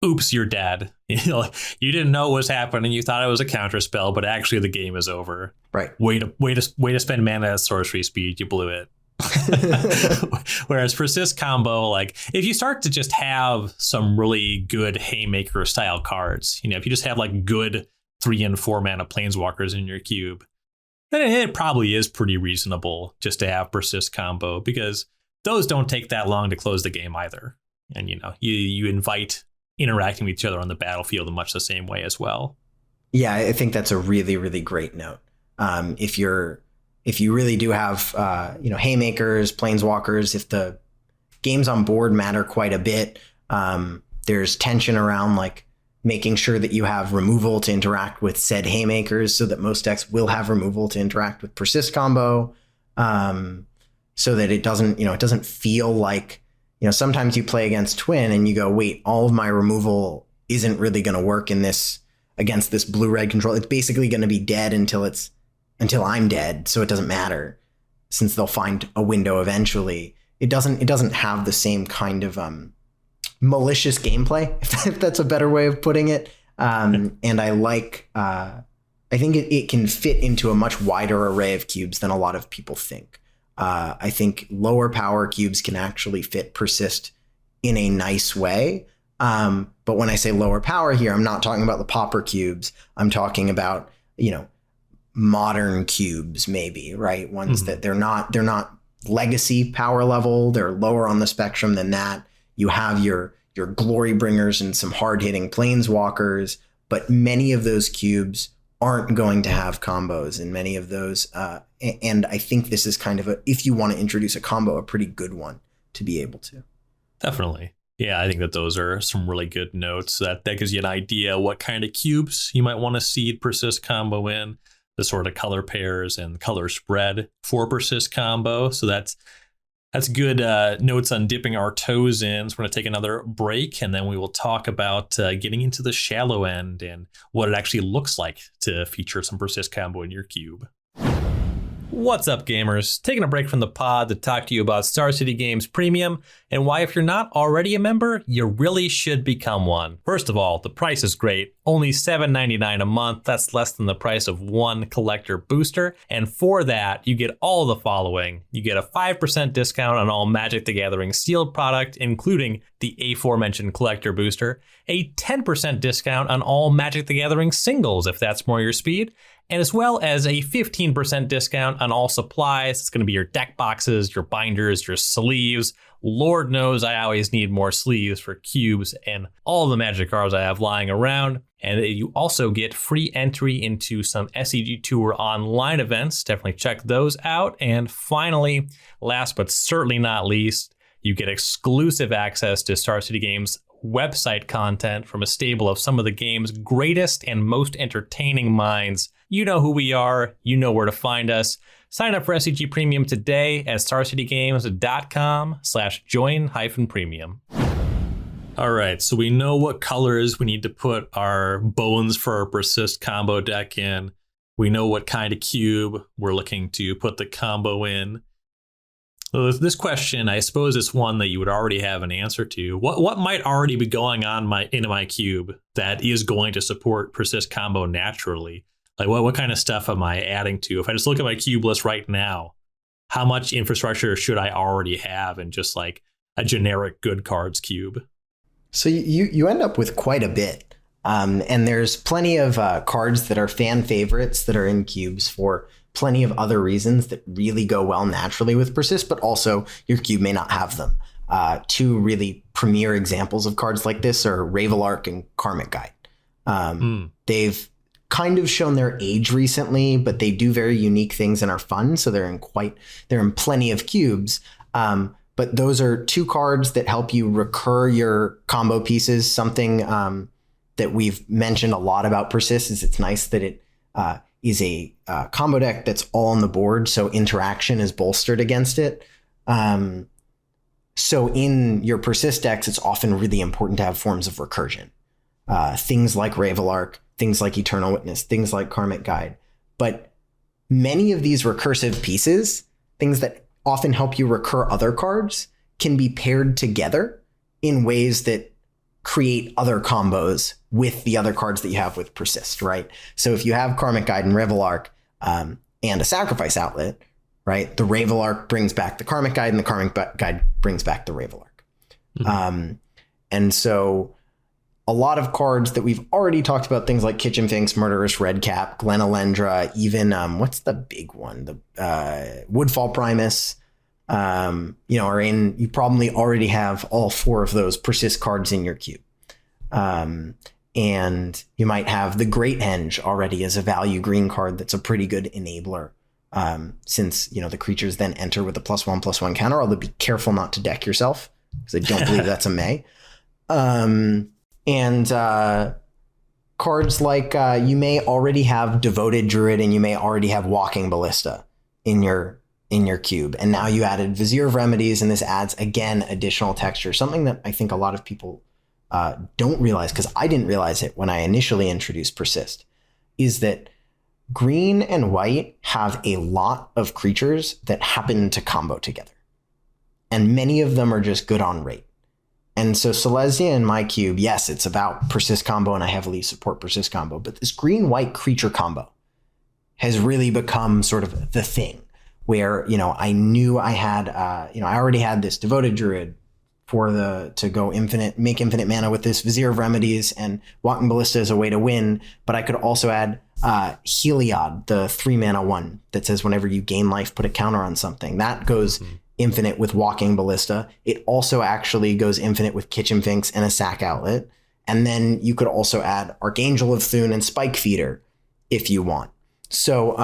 oops, you're dead. You didn't know what was happening. You thought it was a counter spell, but actually the game is over. Right. Way to spend mana at sorcery speed. You blew it. Whereas Persist Combo, like if you start to just have some really good Haymaker style cards, if you just have like good 3 and 4 mana Planeswalkers in your cube, then it probably is pretty reasonable just to have Persist Combo because those don't take that long to close the game either. And, you invite interacting with each other on the battlefield in much the same way as well. Yeah, I think that's a really, really great note. If you really do have, Haymakers, Planeswalkers, if the games on board matter quite a bit, there's tension around like making sure that you have removal to interact with said Haymakers so that most decks will have removal to interact with Persist Combo, so that it doesn't feel like, sometimes you play against Twin and you go, wait, all of my removal isn't really going to work against this blue-red control. It's basically going to be dead until I'm dead. So it doesn't matter since they'll find a window eventually. It doesn't have the same kind of, malicious gameplay, if that's a better way of putting it. And I think it can fit into a much wider array of cubes than a lot of people think. I think lower power cubes can actually fit Persist in a nice way. But when I say lower power here, I'm not talking about the pauper cubes. I'm talking about, modern cubes, maybe, right? Ones that they're not legacy power level. They're lower on the spectrum than that. You have your glory bringers and some hard hitting planeswalkers, but many of those cubes aren't going to have combos, and many of those. And I think this is kind of if you want to introduce a combo, a pretty good one to be able to. Definitely. Yeah, I think that those are some really good notes. That gives you an idea what kind of cubes you might want to seed Persist Combo in, the sort of color pairs and color spread for Persist Combo. So that's good notes on dipping our toes in. So we're going to take another break, and then we will talk about getting into the shallow end and what it actually looks like to feature some Persist Combo in your cube. What's up, gamers? Taking a break from the pod to talk to you about Star City Games Premium and why, if you're not already a member, you really should become one. First of all, the price is great. Only $7.99 a month. That's less than the price of one collector booster. And for that, you get all the following. You get a 5% discount on all Magic the Gathering sealed product, including the aforementioned collector booster, a 10% discount on all Magic the Gathering singles, if that's more your speed, and as well as a 15% discount on all supplies. It's going to be your deck boxes, your binders, your sleeves. Lord knows I always need more sleeves for cubes and all the Magic cards I have lying around. And you also get free entry into some SCG Tour online events. Definitely check those out. And finally, last but certainly not least, You get exclusive access to Star City Games website content from a stable of some of the game's greatest and most entertaining minds. You know who we are. You know where to find us. Sign up for SCG Premium today at starcitygames.com/join-premium. All right, so we know what colors we need to put our bones for our Persist combo deck in. We know what kind of cube we're looking to put the combo in. So this question, I suppose, is one that you would already have an answer to. What might already be going on in my cube that is going to support Persist combo naturally? Like what kind of stuff am I adding to? If I just look at my cube list right now, how much infrastructure should I already have in just like a generic good cards cube? So you end up with quite a bit. And there's plenty of cards that are fan favorites that are in cubes for plenty of other reasons that really go well naturally with Persist, but also your cube may not have them. Two really premier examples of cards like this are Ravelark and Karmic Guide. They've kind of shown their age recently, but they do very unique things and are fun. So they're in plenty of cubes. But those are two cards that help you recur your combo pieces. Something that we've mentioned a lot about Persist is it's nice that it is a combo deck that's all on the board, so interaction is bolstered against it. So in your Persist decks, it's often really important to have forms of recursion. Things like Ravelark, things like Eternal Witness, things like Karmic Guide. But many of these recursive pieces, things that often help you recur other cards, can be paired together in ways that create other combos with the other cards that you have with Persist, right? So if you have Karmic Guide and Ravelark and a Sacrifice Outlet, right, the Ravelark brings back the Karmic Guide and the Karmic Guide brings back the Ravelark. And so a lot of cards that we've already talked about, things like Kitchen Finks, Murderous Redcap, Glenalendra, even what's the big one? The Woodfall Primus, are in. You probably already have all four of those Persist cards in your cube, and you might have the Great Henge already as a value green card that's a pretty good enabler. Since the creatures then enter with a +1/+1 counter, although be careful not to deck yourself because I don't believe that's a May. And cards like you may already have Devoted Druid and you may already have Walking Ballista in your cube. And now you added Vizier of Remedies, and this adds, again, additional texture. Something that I think a lot of people don't realize, because I didn't realize it when I initially introduced Persist, is that green and white have a lot of creatures that happen to combo together. And many of them are just good on rate. And so Silesia in my cube, yes, it's about Persist combo, and I heavily support Persist combo, but this green-white creature combo has really become sort of the thing where, I knew I had, I already had this Devoted Druid to go make infinite mana with this Vizier of Remedies, and Walking Ballista is a way to win, but I could also add Heliod, the 3-mana one that says whenever you gain life, put a counter on something. That goes infinite with Walking Ballista. It also actually goes infinite with Kitchen Finks and a Sack Outlet. And then you could also add Archangel of Thune and Spike Feeder if you want. So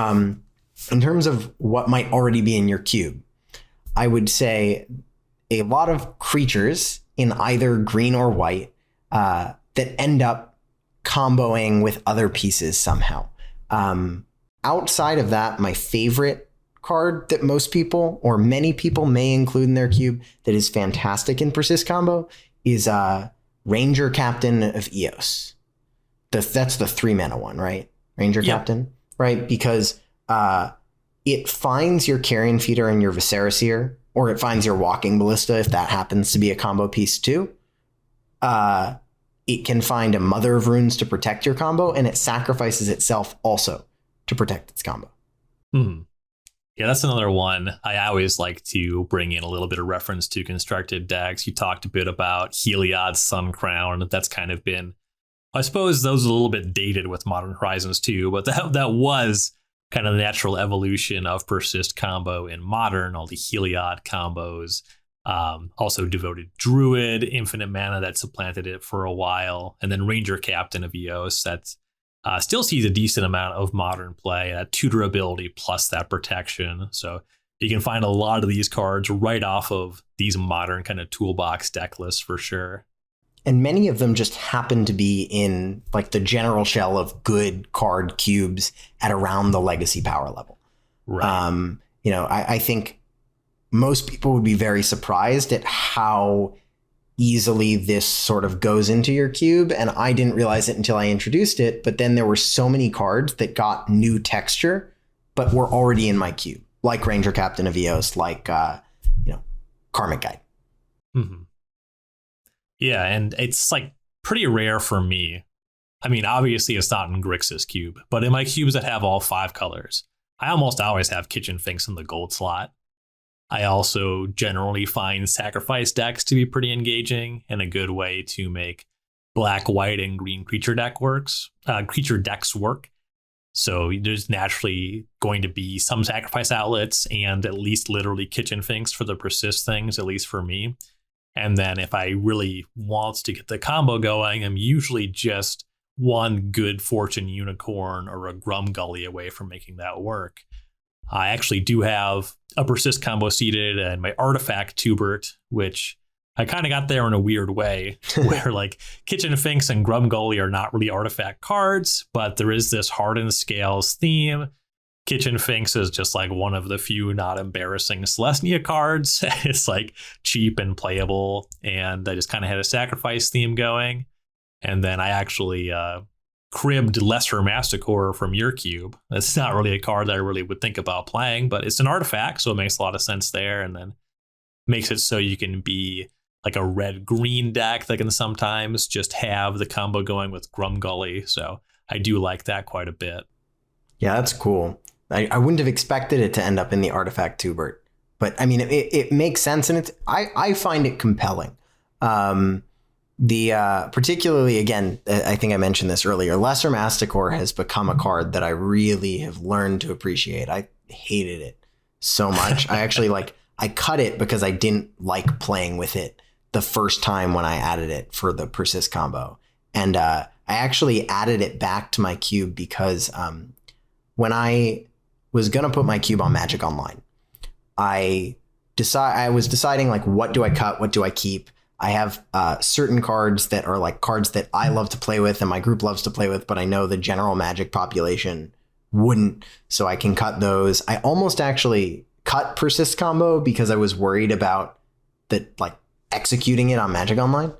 in terms of what might already be in your cube, I would say a lot of creatures in either green or white that end up comboing with other pieces somehow. Outside of that, my favorite card that most people or many people may include in their cube that is fantastic in Persist combo is Ranger Captain of Eos. That's the 3-mana one, right? Ranger Captain, right? Because it finds your Carrion Feeder and your Viscera, or it finds your Walking Ballista if that happens to be a combo piece too. It can find a Mother of Runes to protect your combo, and it sacrifices itself also to protect its combo. Yeah, that's another one I always like to bring in a little bit of reference to constructed decks. You talked a bit about Heliod's Sun Crown. That's kind of been, I suppose those are a little bit dated with Modern Horizons too, but that was kind of the natural evolution of Persist combo in Modern, all the Heliod combos. Also Devoted Druid, infinite mana that supplanted it for a while. And then Ranger Captain of Eos, that's still sees a decent amount of Modern play, that tutor ability plus that protection. So You can find a lot of these cards right off of these modern kind of toolbox deck lists for sure. And many of them just happen to be in like the general shell of good card cubes at around the legacy power level. Right. I think most people would be very surprised at how easily this sort of goes into your cube. And I didn't realize it until I introduced it. But then there were so many cards that got new texture, but were already in my cube, like Ranger Captain of Eos, like, Karmic Guide. Mm-hmm. Yeah, and it's like pretty rare for me. I mean, obviously it's not in Grixis cube, but in my cubes that have all 5 colors, I almost always have Kitchen Finks in the gold slot. I also generally find sacrifice decks to be pretty engaging and a good way to make black, white, and green creature decks work. So there's naturally going to be some sacrifice outlets and at least literally Kitchen Finks for the persist things, at least for me. And then if I really want to get the combo going, I'm usually just one good Fortune Unicorn or a Grum Gully away from making that work. I actually do have a Persist Combo seated and my Artifact Tubert, which I kind of got there in a weird way where like Kitchen Finks and Grum Gully are not really artifact cards, but there is this Hardened Scales theme. Kitchen Finks is just like one of the few not embarrassing Celestia cards. It's like cheap and playable, and I just kind of had a sacrifice theme going. And then I actually cribbed Lesser Masticore from your cube. That's not really a card that I really would think about playing, but it's an artifact, so it makes a lot of sense there. And then makes it so you can be like a red-green deck that can sometimes just have the combo going with Grum Gully. So I do like that quite a bit. Yeah, that's cool. I wouldn't have expected it to end up in the Artifact Tubert, but I mean, it makes sense, and I find it compelling. Particularly, again, I think I mentioned this earlier, Lesser Masticore has become a card that I really have learned to appreciate. I hated it so much. I actually I cut it because I didn't like playing with it the first time when I added it for the Persist combo. And I actually added it back to my cube because when I was going to put my cube on Magic Online, I was deciding like, what do I cut? What do I keep? I have certain cards that are like cards that I love to play with and my group loves to play with, but I know the general Magic population wouldn't, so I can cut those. I almost actually cut Persist Combo because I was worried about executing it on Magic Online.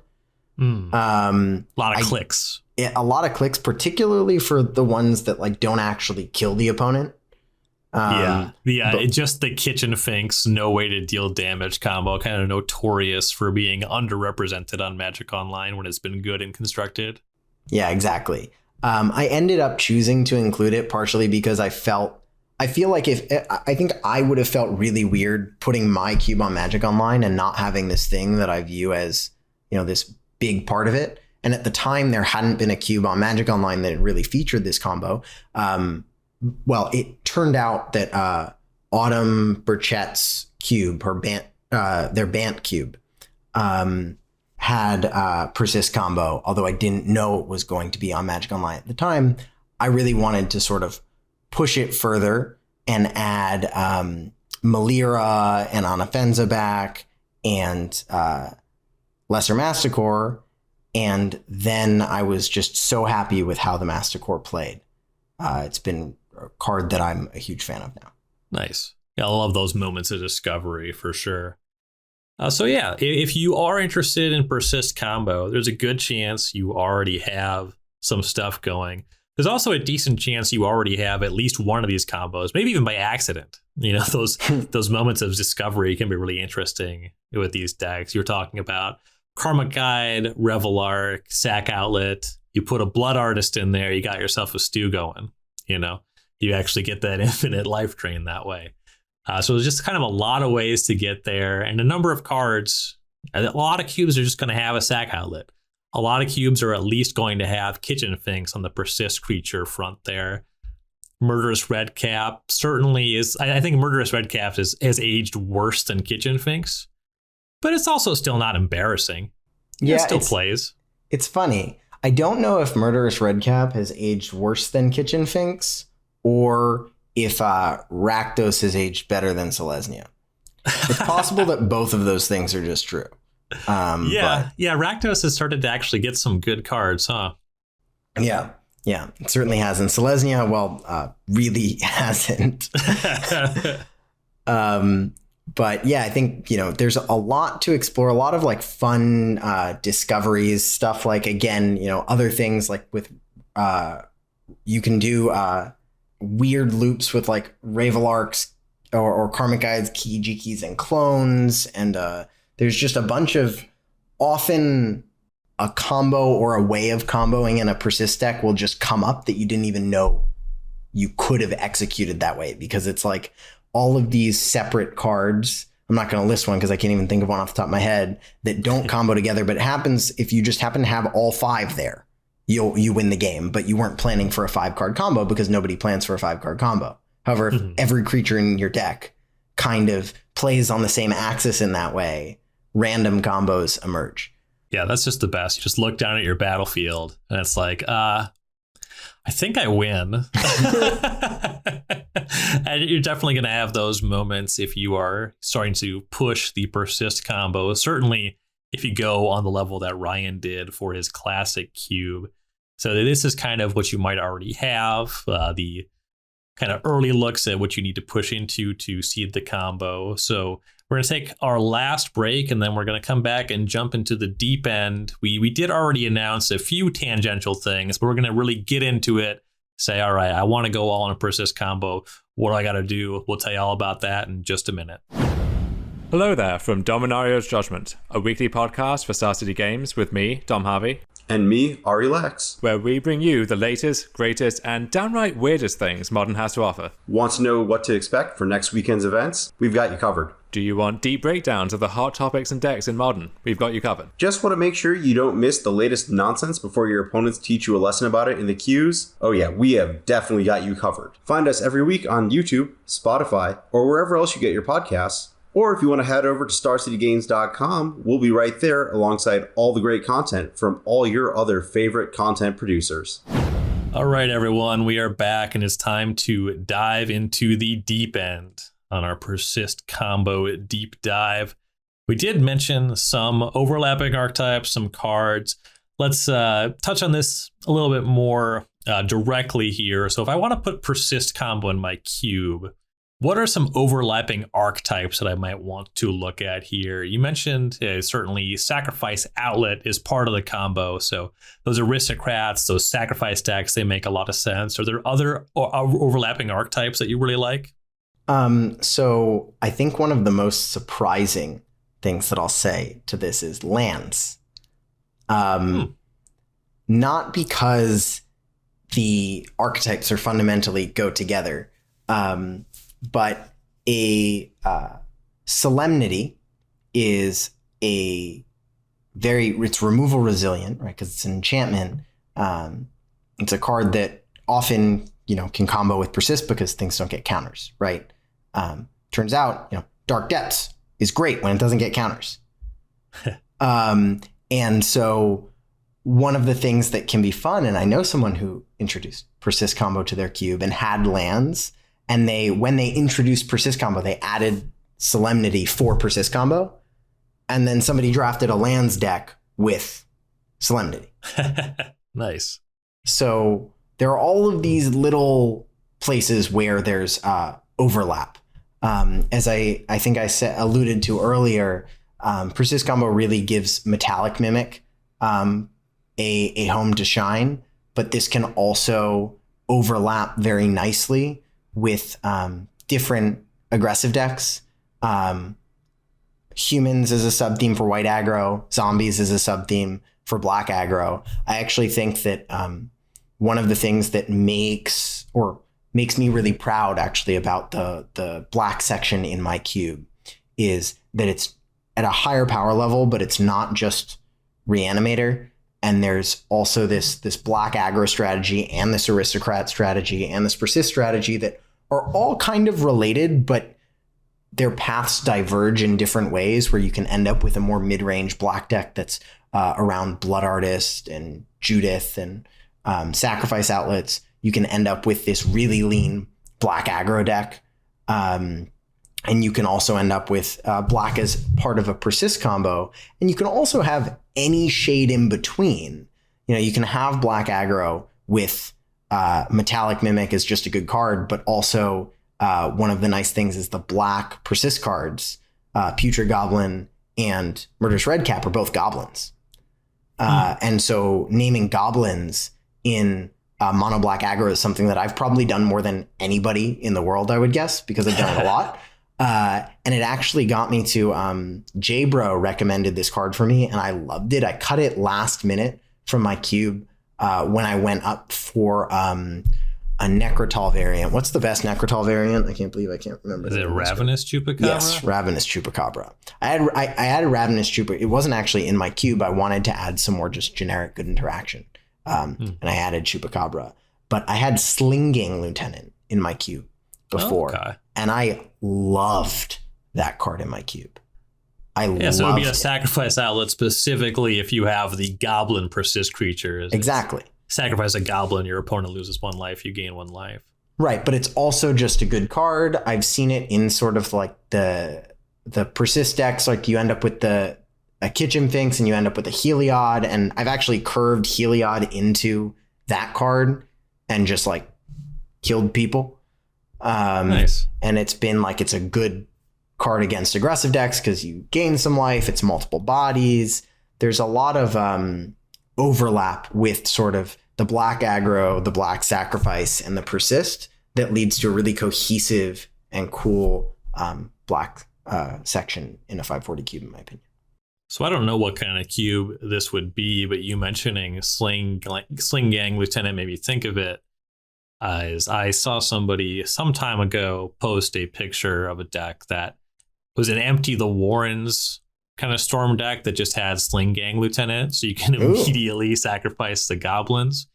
A lot of clicks. A lot of clicks, particularly for the ones that don't actually kill the opponent. It's just the Kitchen Finks, no way to deal damage combo, kind of notorious for being underrepresented on Magic Online when it's been good and constructed. Yeah, exactly. I ended up choosing to include it partially because I feel like I think I would have felt really weird putting my cube on Magic Online and not having this thing that I view as, this big part of it. And at the time, there hadn't been a cube on Magic Online that really featured this combo. Well, it turned out that Autumn Burchett's cube, their Bant cube, had Persist Combo, although I didn't know it was going to be on Magic Online at the time. I really wanted to sort of push it further and add Malira and Anafenza back and Lesser Masticore. And then I was just so happy with how the Masticore played. It's been a card that I'm a huge fan of now. Nice. Yeah, I love those moments of discovery for sure. If you are interested in Persist Combo, there's a good chance you already have some stuff going. There's also a decent chance you already have at least one of these combos, maybe even by accident. Those moments of discovery can be really interesting with these decks. You're talking about Karmic Guide, Revelark, Sack Outlet. You put a Blood Artist in there, you got yourself a stew going. You actually get that infinite life drain that way. So there's just kind of a lot of ways to get there, and a number of cards. A lot of cubes are just going to have a Sack Outlet. A lot of cubes are at least going to have Kitchen Finks on the Persist creature front there. Murderous Redcap certainly is. I think Murderous Redcap has aged worse than Kitchen Finks, but it's also still not embarrassing. It still plays. It's funny. I don't know if Murderous Redcap has aged worse than Kitchen Finks or if Rakdos has aged better than Selesnya. It's possible that both of those things are just true. Rakdos has started to actually get some good cards, huh? Yeah, it certainly has. And Selesnya, really hasn't. But yeah, I think, there's a lot to explore, a lot of like fun discoveries, stuff like, again, other things like with you can do weird loops with like Ravelarks or Karmic Guides, Kijikis, and clones. And there's just a bunch of, often a combo or a way of comboing in a Persist deck will just come up that you didn't even know you could have executed that way, because it's like all of these separate cards. I'm not going to list one because I can't even think of one off the top of my head that don't combo together, but it happens if you just happen to have all 5 there, you win the game, but you weren't planning for a 5-card combo because nobody plans for a 5-card combo. However, if every creature in your deck kind of plays on the same axis in that way, random combos emerge. Yeah, that's just the best. You just look down at your battlefield and it's like, I think I win. And you're definitely going to have those moments if you are starting to push the Persist combo. Certainly if you go on the level that Ryan did for his classic cube. So this is kind of what you might already have, the kind of early looks at what you need to push into to seed the combo. So we're going to take our last break, and then we're going to come back and jump into the deep end. We did already announce a few tangential things, but we're going to really get into it. Say, all right, I want to go all in a Persist combo. What do I got to do? We'll tell you all about that in just a minute. Hello there from Dominario's Judgment, a weekly podcast for Star City Games with me, Dom Harvey. And me, Ari Lex. Where we bring you the latest, greatest, and downright weirdest things Modern has to offer. Want to know what to expect for next weekend's events? We've got you covered. Do you want deep breakdowns of the hot topics and decks in Modern? We've got you covered. Just want to make sure you don't miss the latest nonsense before your opponents teach you a lesson about it in the queues? Oh yeah, we have definitely got you covered. Find us every week on YouTube, Spotify, or wherever else you get your podcasts. Or if you want to head over to StarCityGames.com, we'll be right there alongside all the great content from all your other favorite content producers. All right, everyone, we are back, and it's time to dive into the deep end on our Persist combo deep dive. We did mention some overlapping archetypes, some cards. Let's touch on this a little bit more directly here. So if I want to put Persist combo in my cube, what are some overlapping archetypes that I might want to look at here? You mentioned certainly Sacrifice Outlet is part of the combo. So those aristocrats, those sacrifice decks, they make a lot of sense. Are there other overlapping archetypes that you really like? So I think one of the most surprising things that I'll say to this is lands. Not because the archetypes are fundamentally go together, but a Solemnity is it's removal resilient, right? Because it's an enchantment. It's a card that often, can combo with Persist because things don't get counters, right? Turns out, Dark Depths is great when it doesn't get counters. And so one of the things that can be fun, and I know someone who introduced Persist combo to their cube and had lands, and when they introduced Persist combo, they added Solemnity for Persist combo, and then somebody drafted a lands deck with Solemnity. Nice. So there are all of these little places where there's overlap. As I think I alluded to earlier, Persist combo really gives Metallic Mimic a home to shine, but this can also overlap very nicely with different aggressive decks. Humans is a sub-theme for white aggro. Zombies is a sub-theme for black aggro. I actually think that one of the things that makes me really proud actually about the black section in my cube is that it's at a higher power level, but it's not just Reanimator. And there's also this black aggro strategy and this aristocrat strategy and this persist strategy that are all kind of related, but their paths diverge in different ways, where you can end up with a more mid-range black deck that's around Blood Artist and Judith and Sacrifice Outlets. You can end up with this really lean black aggro deck. And you can also end up with black as part of a persist combo. And you can also have any shade in between. You know, you can have black aggro with Metallic Mimic is just a good card, but also one of the nice things is the black persist cards, Putrid Goblin and Murderous Redcap are both goblins. And so naming goblins in mono black aggro is something that I've probably done more than anybody in the world, I would guess, because I've done it a lot. And it actually got me to J-Bro recommended this card for me, and I loved it. I cut it last minute from my cube when I went up for a Necrotal variant. What's the best Necrotal variant? I can't believe I can't remember. Is it Ravenous Chupacabra? Yes, Ravenous Chupacabra. I added Ravenous Chupacabra. It wasn't actually in my cube. I wanted to add some more just generic good interaction. And I added Chupacabra. But I had Slinging Lieutenant in my cube before. Okay. And I loved that card in my cube. So it would be a sacrifice outlet specifically if you have the goblin persist creatures. Exactly. Sacrifice a goblin, your opponent loses 1 life, you gain 1 life. Right, but it's also just a good card. I've seen it in sort of like the persist decks, like you end up with a Kitchen Finks and you end up with a Heliod, and I've actually curved Heliod into that card and just like killed people. Nice. And it's been like, it's a good card against aggressive decks because you gain some life. It's multiple bodies. There's a lot of overlap with sort of the black aggro, the black sacrifice, and the persist that leads to a really cohesive and cool black section in a 540 cube, in my opinion. So I don't know what kind of cube this would be, but you mentioning Sling Gang Lieutenant made me think of it. As I saw somebody some time ago post a picture of a deck that was an Empty the Warrens kind of storm deck that just had Sling Gang Lieutenant, so you can immediately sacrifice the goblins.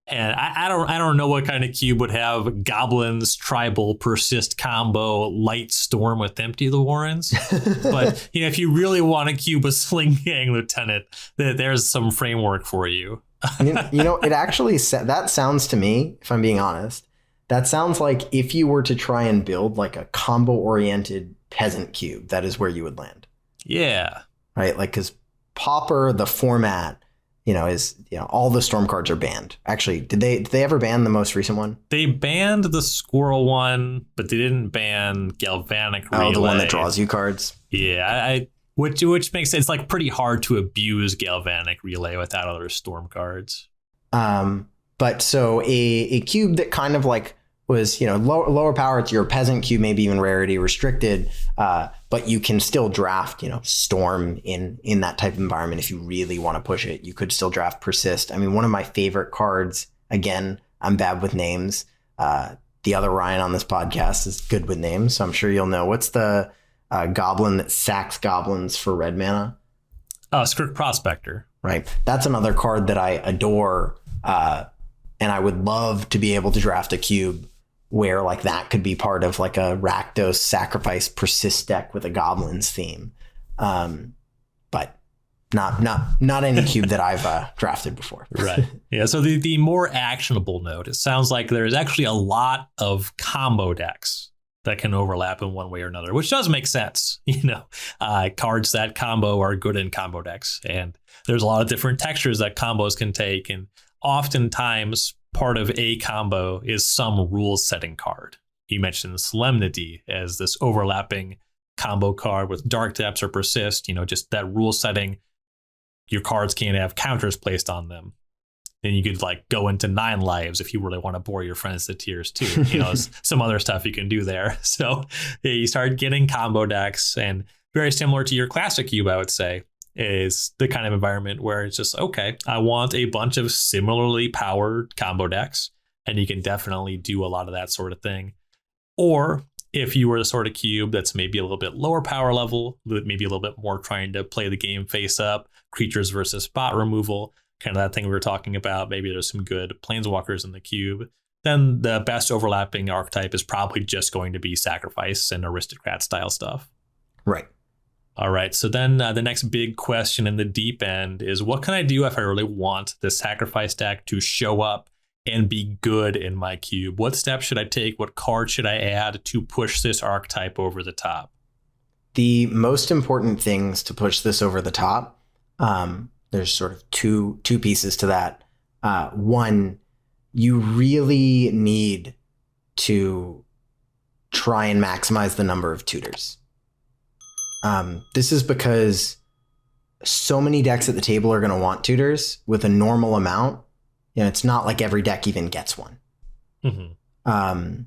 And I don't know what kind of cube would have goblins, tribal, persist combo, light storm with Empty the Warrens. But if you really want a cube with Sling Gang Lieutenant, there's some framework for you. It actually that sounds to me, if I'm being honest, that sounds like if you were to try and build like a combo oriented peasant cube, that is where you would land. Yeah. Right. Like, because Pauper, the format, is, all the storm cards are banned. Actually, did they ever ban the most recent one? They banned the squirrel one, but they didn't ban Galvanic Relay. Oh, the one that draws you cards. Yeah. Which makes sense. It's like pretty hard to abuse Galvanic Relay without other storm cards. But so a cube that kind of like was, lower power, it's your peasant cube, maybe even rarity restricted, but you can still draft, storm in that type of environment. If you really want to push it, you could still draft persist. I mean, one of my favorite cards, again, I'm bad with names. The other Ryan on this podcast is good with names, so I'm sure you'll know. What's the goblin that sacks goblins for red mana? Skirk Prospector. Right. That's another card that I adore. And I would love to be able to draft a cube where like that could be part of like a Rakdos sacrifice persist deck with a goblins theme. But not any cube that I've drafted before. Right. Yeah. So the more actionable note, it sounds like there's actually a lot of combo decks that can overlap in one way or another, which does make sense. Cards that combo are good in combo decks, and there's a lot of different textures that combos can take, and oftentimes part of a combo is some rules setting card. You mentioned Solemnity as this overlapping combo card with Dark Depths or Persist, just that rule setting. Your cards can't have counters placed on them. Then you could like go into 9 lives if you really want to bore your friends to tears too. Some other stuff you can do there. So you start getting combo decks, and very similar to your classic cube, I would say, is the kind of environment where it's just, okay, I want a bunch of similarly powered combo decks, and you can definitely do a lot of that sort of thing. Or if you were the sort of cube that's maybe a little bit lower power level, maybe a little bit more trying to play the game face up, creatures versus spot removal, kind of that thing we were talking about, maybe there's some good planeswalkers in the cube, then the best overlapping archetype is probably just going to be sacrifice and aristocrat style stuff. Right. All right. So then the next big question in the deep end is, what can I do if I really want the sacrifice deck to show up and be good in my cube? What steps should I take? What card should I add to push this archetype over the top? The most important things to push this over the top, there's sort of two pieces to that. One, you really need to try and maximize the number of tutors. This is because so many decks at the table are going to want tutors with a normal amount. You know, it's not like every deck even gets one. Mm-hmm.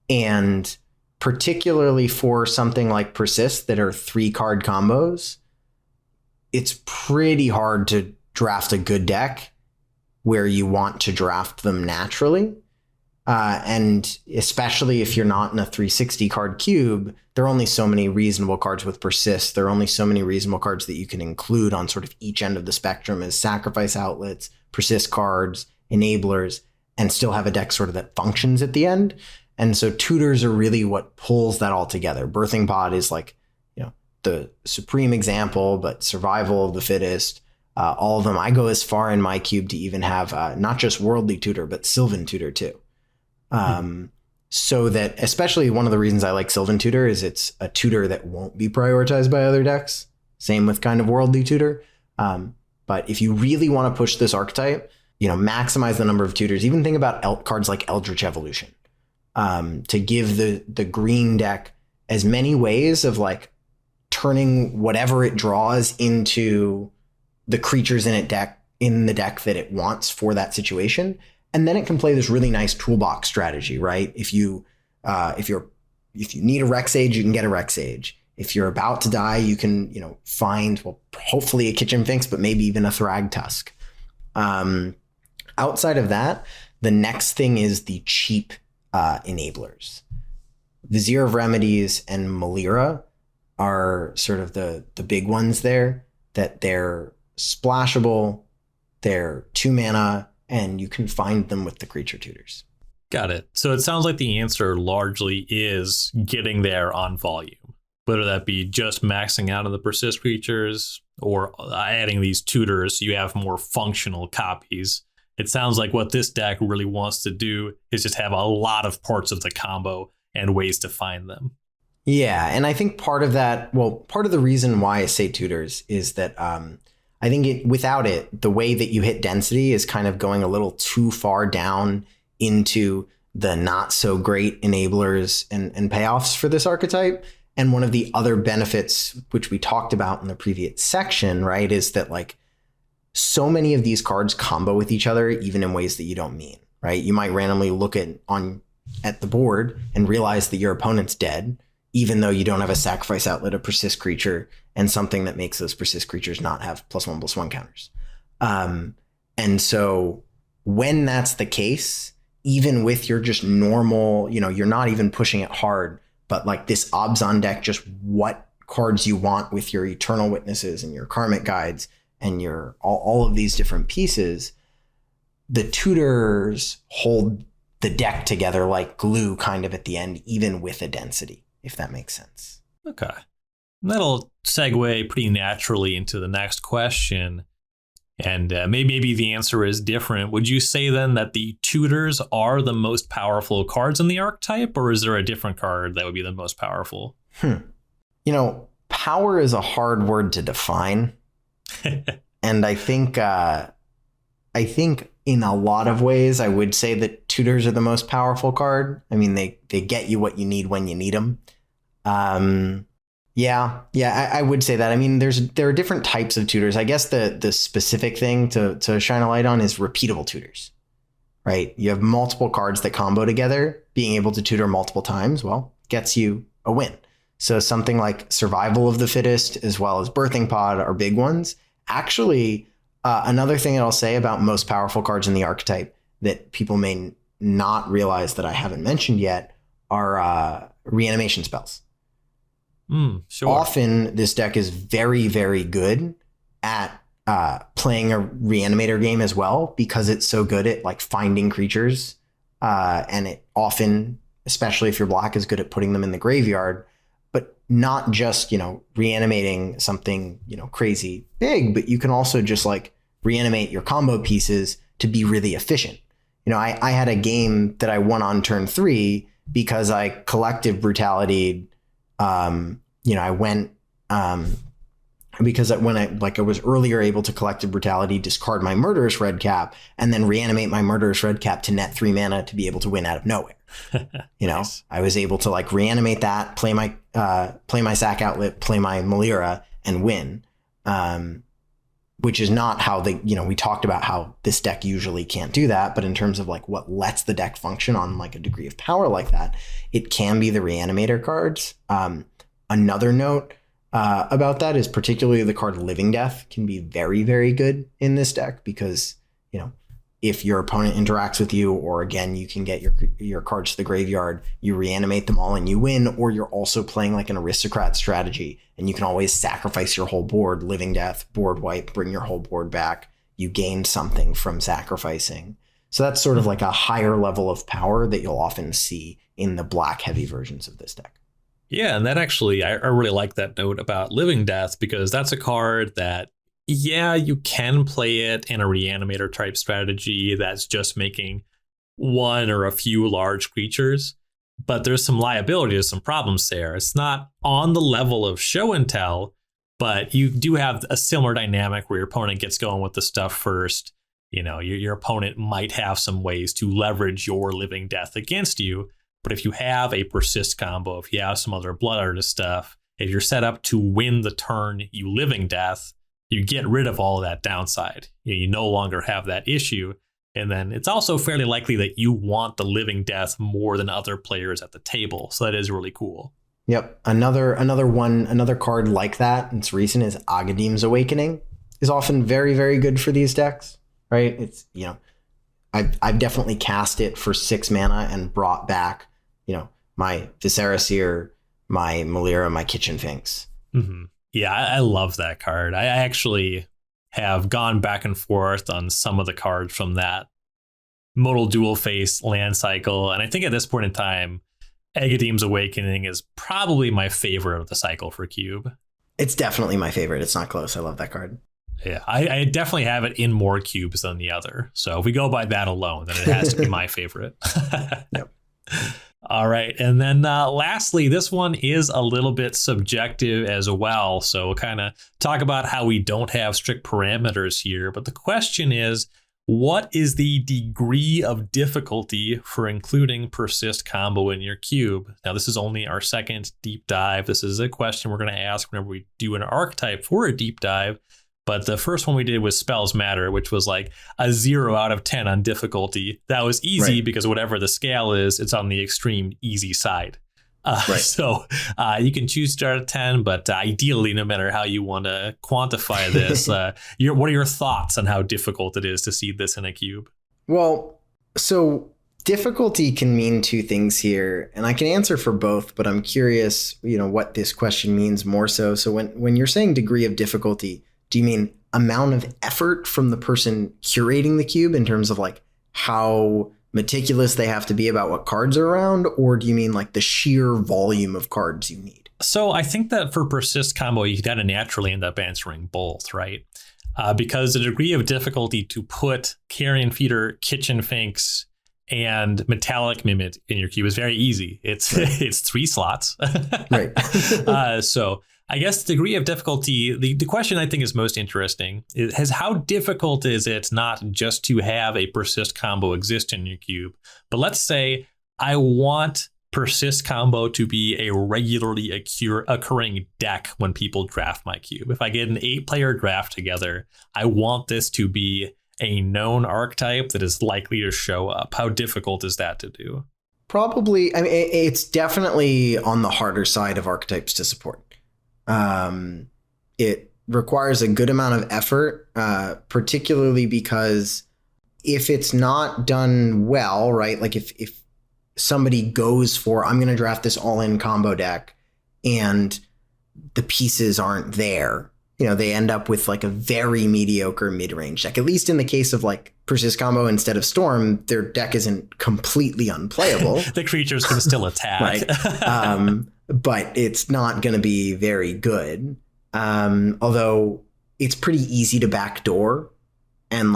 And particularly for something like Persist that are 3-card combos, it's pretty hard to draft a good deck where you want to draft them naturally. And especially if you're not in a 360 card cube, there are only so many reasonable cards with Persist. There are only so many reasonable cards that you can include on sort of each end of the spectrum as sacrifice outlets, Persist cards, enablers, and still have a deck sort of that functions at the end. And so tutors are really what pulls that all together. Birthing Pod is like, you know, the supreme example, but survival of the fittest, all of them. I go as far in my cube to even have not just Worldly Tutor, but Sylvan Tutor too. So that, especially one of the reasons I like Sylvan Tutor is it's a tutor that won't be prioritized by other decks. Same with kind of Worldly Tutor. But if you really want to push this archetype, you know, maximize the number of tutors. Even think about cards like Eldritch Evolution, to give the green deck as many ways of like turning whatever it draws into the creatures in the deck that it wants for that situation. And then it can play this really nice toolbox strategy, right? If you need a Rex Age, you can get a Rex Age. If you're about to die, you can, you know, find, well, hopefully a Kitchen Finks, but maybe even a Thrag Tusk. Outside of that, the next thing is the cheap enablers. Vizier of Remedies and Malira are sort of the big ones there, that they're splashable, they're 2 mana, and you can find them with the creature tutors. Got it. So it sounds like the answer largely is getting there on volume, whether that be just maxing out on the Persist creatures or adding these tutors so you have more functional copies. It sounds like what this deck really wants to do is just have a lot of parts of the combo and ways to find them. Yeah, and I think part of the reason why I say tutors is that I think without it, the way that you hit density is kind of going a little too far down into the not so great enablers and payoffs for this archetype. And one of the other benefits, which we talked about in the previous section, right, is that like so many of these cards combo with each other, even in ways that you don't mean, right? You might randomly look at the board and realize that your opponent's dead, even though you don't have a sacrifice outlet, a Persist creature, and something that makes those Persist creatures not have +1/+1 counters. And so when that's the case, even with your just normal, you know, you're not even pushing it hard, but like this Obzon deck, just what cards you want with your Eternal Witnesses and your Karmic Guides and your all of these different pieces, the tutors hold the deck together like glue kind of at the end, even with a density, if that makes sense. Okay. That'll segue pretty naturally into the next question. And maybe the answer is different. Would you say then that the tutors are the most powerful cards in the archetype, or is there a different card that would be the most powerful? You know, power is a hard word to define. And I think in a lot of ways, I would say that tutors are the most powerful card. I mean, they get you what you need when you need them. I would say that. I mean, there are different types of tutors. I guess the specific thing to shine a light on is repeatable tutors, right? You have multiple cards that combo together. Being able to tutor multiple times, well, gets you a win. So something like Survival of the Fittest as well as Birthing Pod are big ones. Actually, another thing that I'll say about most powerful cards in the archetype that people may not realize that I haven't mentioned yet are reanimation spells. Sure. Often this deck is very, very good at playing a reanimator game as well, because it's so good at like finding creatures. And it often, especially if you're black, is good at putting them in the graveyard, but not just, you know, reanimating something, you know, crazy big, but you can also just like reanimate your combo pieces to be really efficient. I had a game that I won on turn 3 because I collective brutality. I went because when I was earlier able to collective brutality, discard my murderous red cap, and then reanimate my murderous red cap to net 3 mana to be able to win out of nowhere. Nice. I was able to reanimate that, play my sack outlet, play my Melira, and win. Which is not how we talked about how this deck usually can't do that, but in terms of what lets the deck function on a degree of power like that, it can be the reanimator cards. Another note about that is particularly the card Living Death can be very, very good in this deck because, if your opponent interacts with you, or again, you can get your cards to the graveyard, you reanimate them all and you win, or you're also playing an aristocrat strategy and you can always sacrifice your whole board, Living Death, board wipe, bring your whole board back. You gained something from sacrificing. So that's sort of a higher level of power that you'll often see in the black heavy versions of this deck. Yeah, and that actually, I really like that note about Living Death because that's a card that, yeah, you can play it in a reanimator type strategy that's just making one or a few large creatures, but there's some liability, there's some problems there. It's not on the level of show and tell, but you do have a similar dynamic where your opponent gets going with the stuff first. Your opponent might have some ways to leverage your Living Death against you. But if you have a Persist combo, if you have some other Blood Artist stuff, if you're set up to win the turn you Living Death, you get rid of all of that downside. You no longer have that issue. And then it's also fairly likely that you want the Living Death more than other players at the table. So that is really cool. Yep. Another card like that, it's recent, is Agadim's Awakening, is often very, very good for these decks, right? It's, I've definitely cast it for 6 mana and brought back, my Viscera, my Melira, my Kitchen Finks. Mm-hmm. Yeah, I love that card. I actually have gone back and forth on some of the cards from that modal dual face land cycle. And I think at this point in time, Agadim's Awakening is probably my favorite of the cycle for Cube. It's definitely my favorite. It's not close. I love that card. Yeah, I definitely have it in more cubes than the other. So if we go by that alone, then it has to be my favorite. Yep. All right. And then lastly, this one is a little bit subjective as well. So we'll kind of talk about how we don't have strict parameters here. But the question is, what is the degree of difficulty for including Persist Combo in your cube? Now, this is only our second deep dive. This is a question we're going to ask whenever we do an archetype for a deep dive. But the first one we did was Spells Matter, which was a 0 out of 10 on difficulty. That was easy right. Because whatever the scale is, it's on the extreme easy side. Right. So you can choose to start at 10, but ideally, no matter how you want to quantify this, what are your thoughts on how difficult it is to see this in a cube? Well, so difficulty can mean two things here, and I can answer for both, but I'm curious, what this question means more so. So when you're saying degree of difficulty, do you mean amount of effort from the person curating the cube in terms of how meticulous they have to be about what cards are around? Or do you mean the sheer volume of cards you need? So I think that for Persist Combo, you kind of naturally end up answering both, right? Because the degree of difficulty to put Carrion Feeder, Kitchen Finks, and Metallic Mimit in your cube is very easy. It's right. It's 3 slots. Right. So I guess the degree of difficulty, the question I think is most interesting is how difficult is it not just to have a Persist Combo exist in your cube, but let's say I want Persist Combo to be a regularly occurring deck when people draft my cube. If I get an 8-player draft together, I want this to be a known archetype that is likely to show up. How difficult is that to do? Probably, it's definitely on the harder side of archetypes to support. It requires a good amount of effort, particularly because if it's not done well, right? If somebody goes for, I'm going to draft this all-in combo deck and the pieces aren't there, they end up with a very mediocre mid-range deck. At least in the case of Persist Combo instead of Storm, their deck isn't completely unplayable. The creatures can still attack. Right. But it's not going to be very good. Although it's pretty easy to backdoor and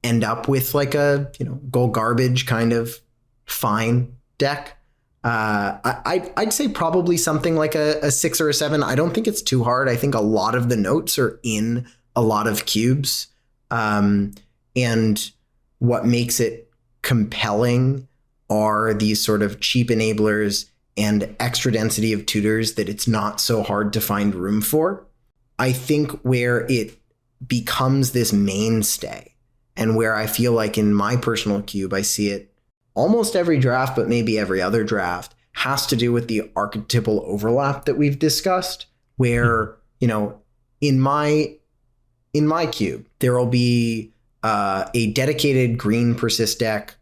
end up with like a, gold garbage kind of fine deck. I'd say probably something like a 6 or a 7. I don't think it's too hard. I think a lot of the notes are in a lot of cubes. And what makes it compelling are these sort of cheap enablers and extra density of tutors that it's not so hard to find room for. I think where it becomes this mainstay, and where I feel like in my personal cube, I see it almost every draft, but maybe every other draft, has to do with the archetypal overlap that we've discussed, where, in my cube, there will be a dedicated green persist deck,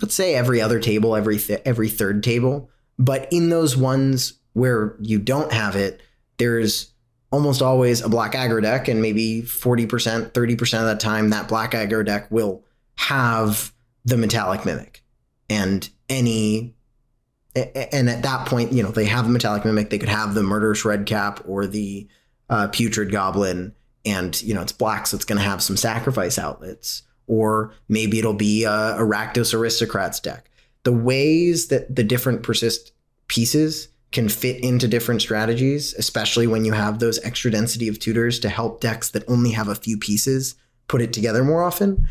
let's say every other table, every third table. But in those ones where you don't have it, there's almost always a black aggro deck, and maybe 40%, 30% of the time that black aggro deck will have the metallic mimic. And at that point, they have the metallic mimic, they could have the murderous red cap or the putrid goblin, and it's black, so it's going to have some sacrifice outlets, or maybe it'll be a Rakdos Aristocrats deck. The ways that the different persist pieces can fit into different strategies, especially when you have those extra density of tutors to help decks that only have a few pieces put it together more often,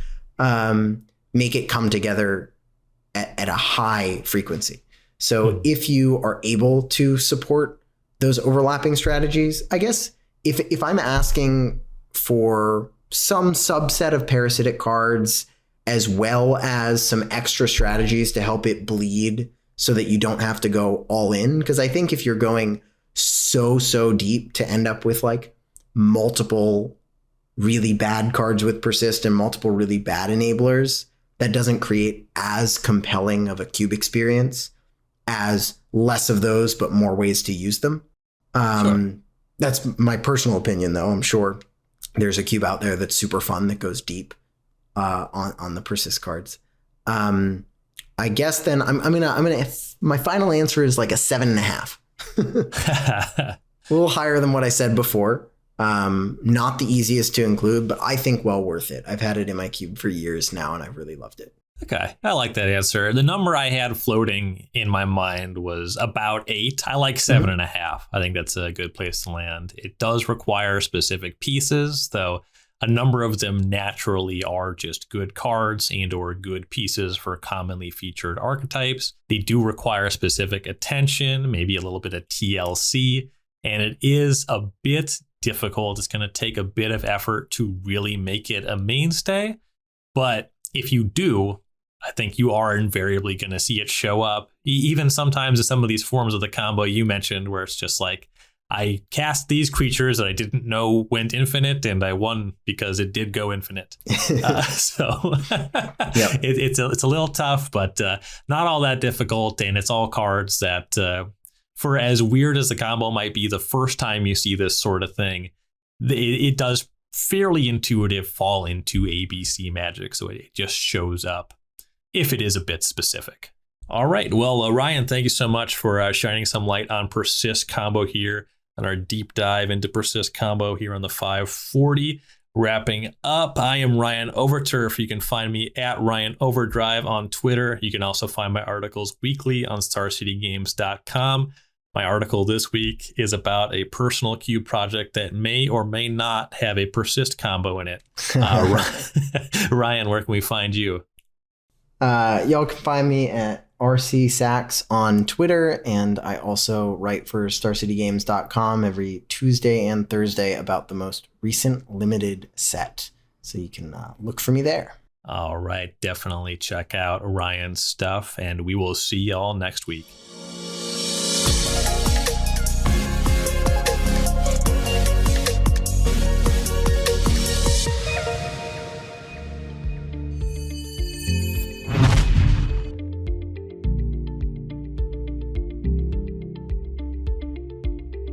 make it come together at a high frequency. So if you are able to support those overlapping strategies, I guess if I'm asking for some subset of parasitic cards as well as some extra strategies to help it bleed so that you don't have to go all in, because I think if you're going so deep to end up with like multiple really bad cards with persist and multiple really bad enablers, that doesn't create as compelling of a cube experience as less of those but more ways to use them. Sure. That's my personal opinion, though. I'm sure there's a cube out there that's super fun that goes deep on the persist cards. I guess then I'm gonna my final answer is like a 7.5. A little higher than what I said before. Not the easiest to include, but I think well worth it. I've had it in my cube for years now, and I've really loved it. Okay, I like that answer. The number I had floating in my mind was about 8. I like 7.5. I think that's a good place to land. It does require specific pieces, though a number of them naturally are just good cards and or good pieces for commonly featured archetypes. They do require specific attention, maybe a little bit of TLC, and it is a bit difficult. It's going to take a bit of effort to really make it a mainstay. But if you do, I think you are invariably going to see it show up, even sometimes in some of these forms of the combo you mentioned, where it's just like, I cast these creatures that I didn't know went infinite, and I won because it did go infinite. So yep. It's a little tough, but not all that difficult. And it's all cards that, for as weird as the combo might be, the first time you see this sort of thing, it does fairly intuitive fall into ABC magic. So it just shows up if it is a bit specific. All right. Well, Ryan, thank you so much for shining some light on Persist Combo here and our deep dive into Persist Combo here on the 540. Wrapping up, I am Ryan Overturf. You can find me at Ryan Overdrive on Twitter. You can also find my articles weekly on StarCityGames.com. My article this week is about a personal cube project that may or may not have a Persist Combo in it. Ryan, where can we find you? Y'all can find me at RC Saxe on Twitter, and I also write for StarCityGames.com every Tuesday and Thursday about the most recent limited set. So you can look for me there. All right, definitely check out Ryan's stuff, and we will see y'all next week.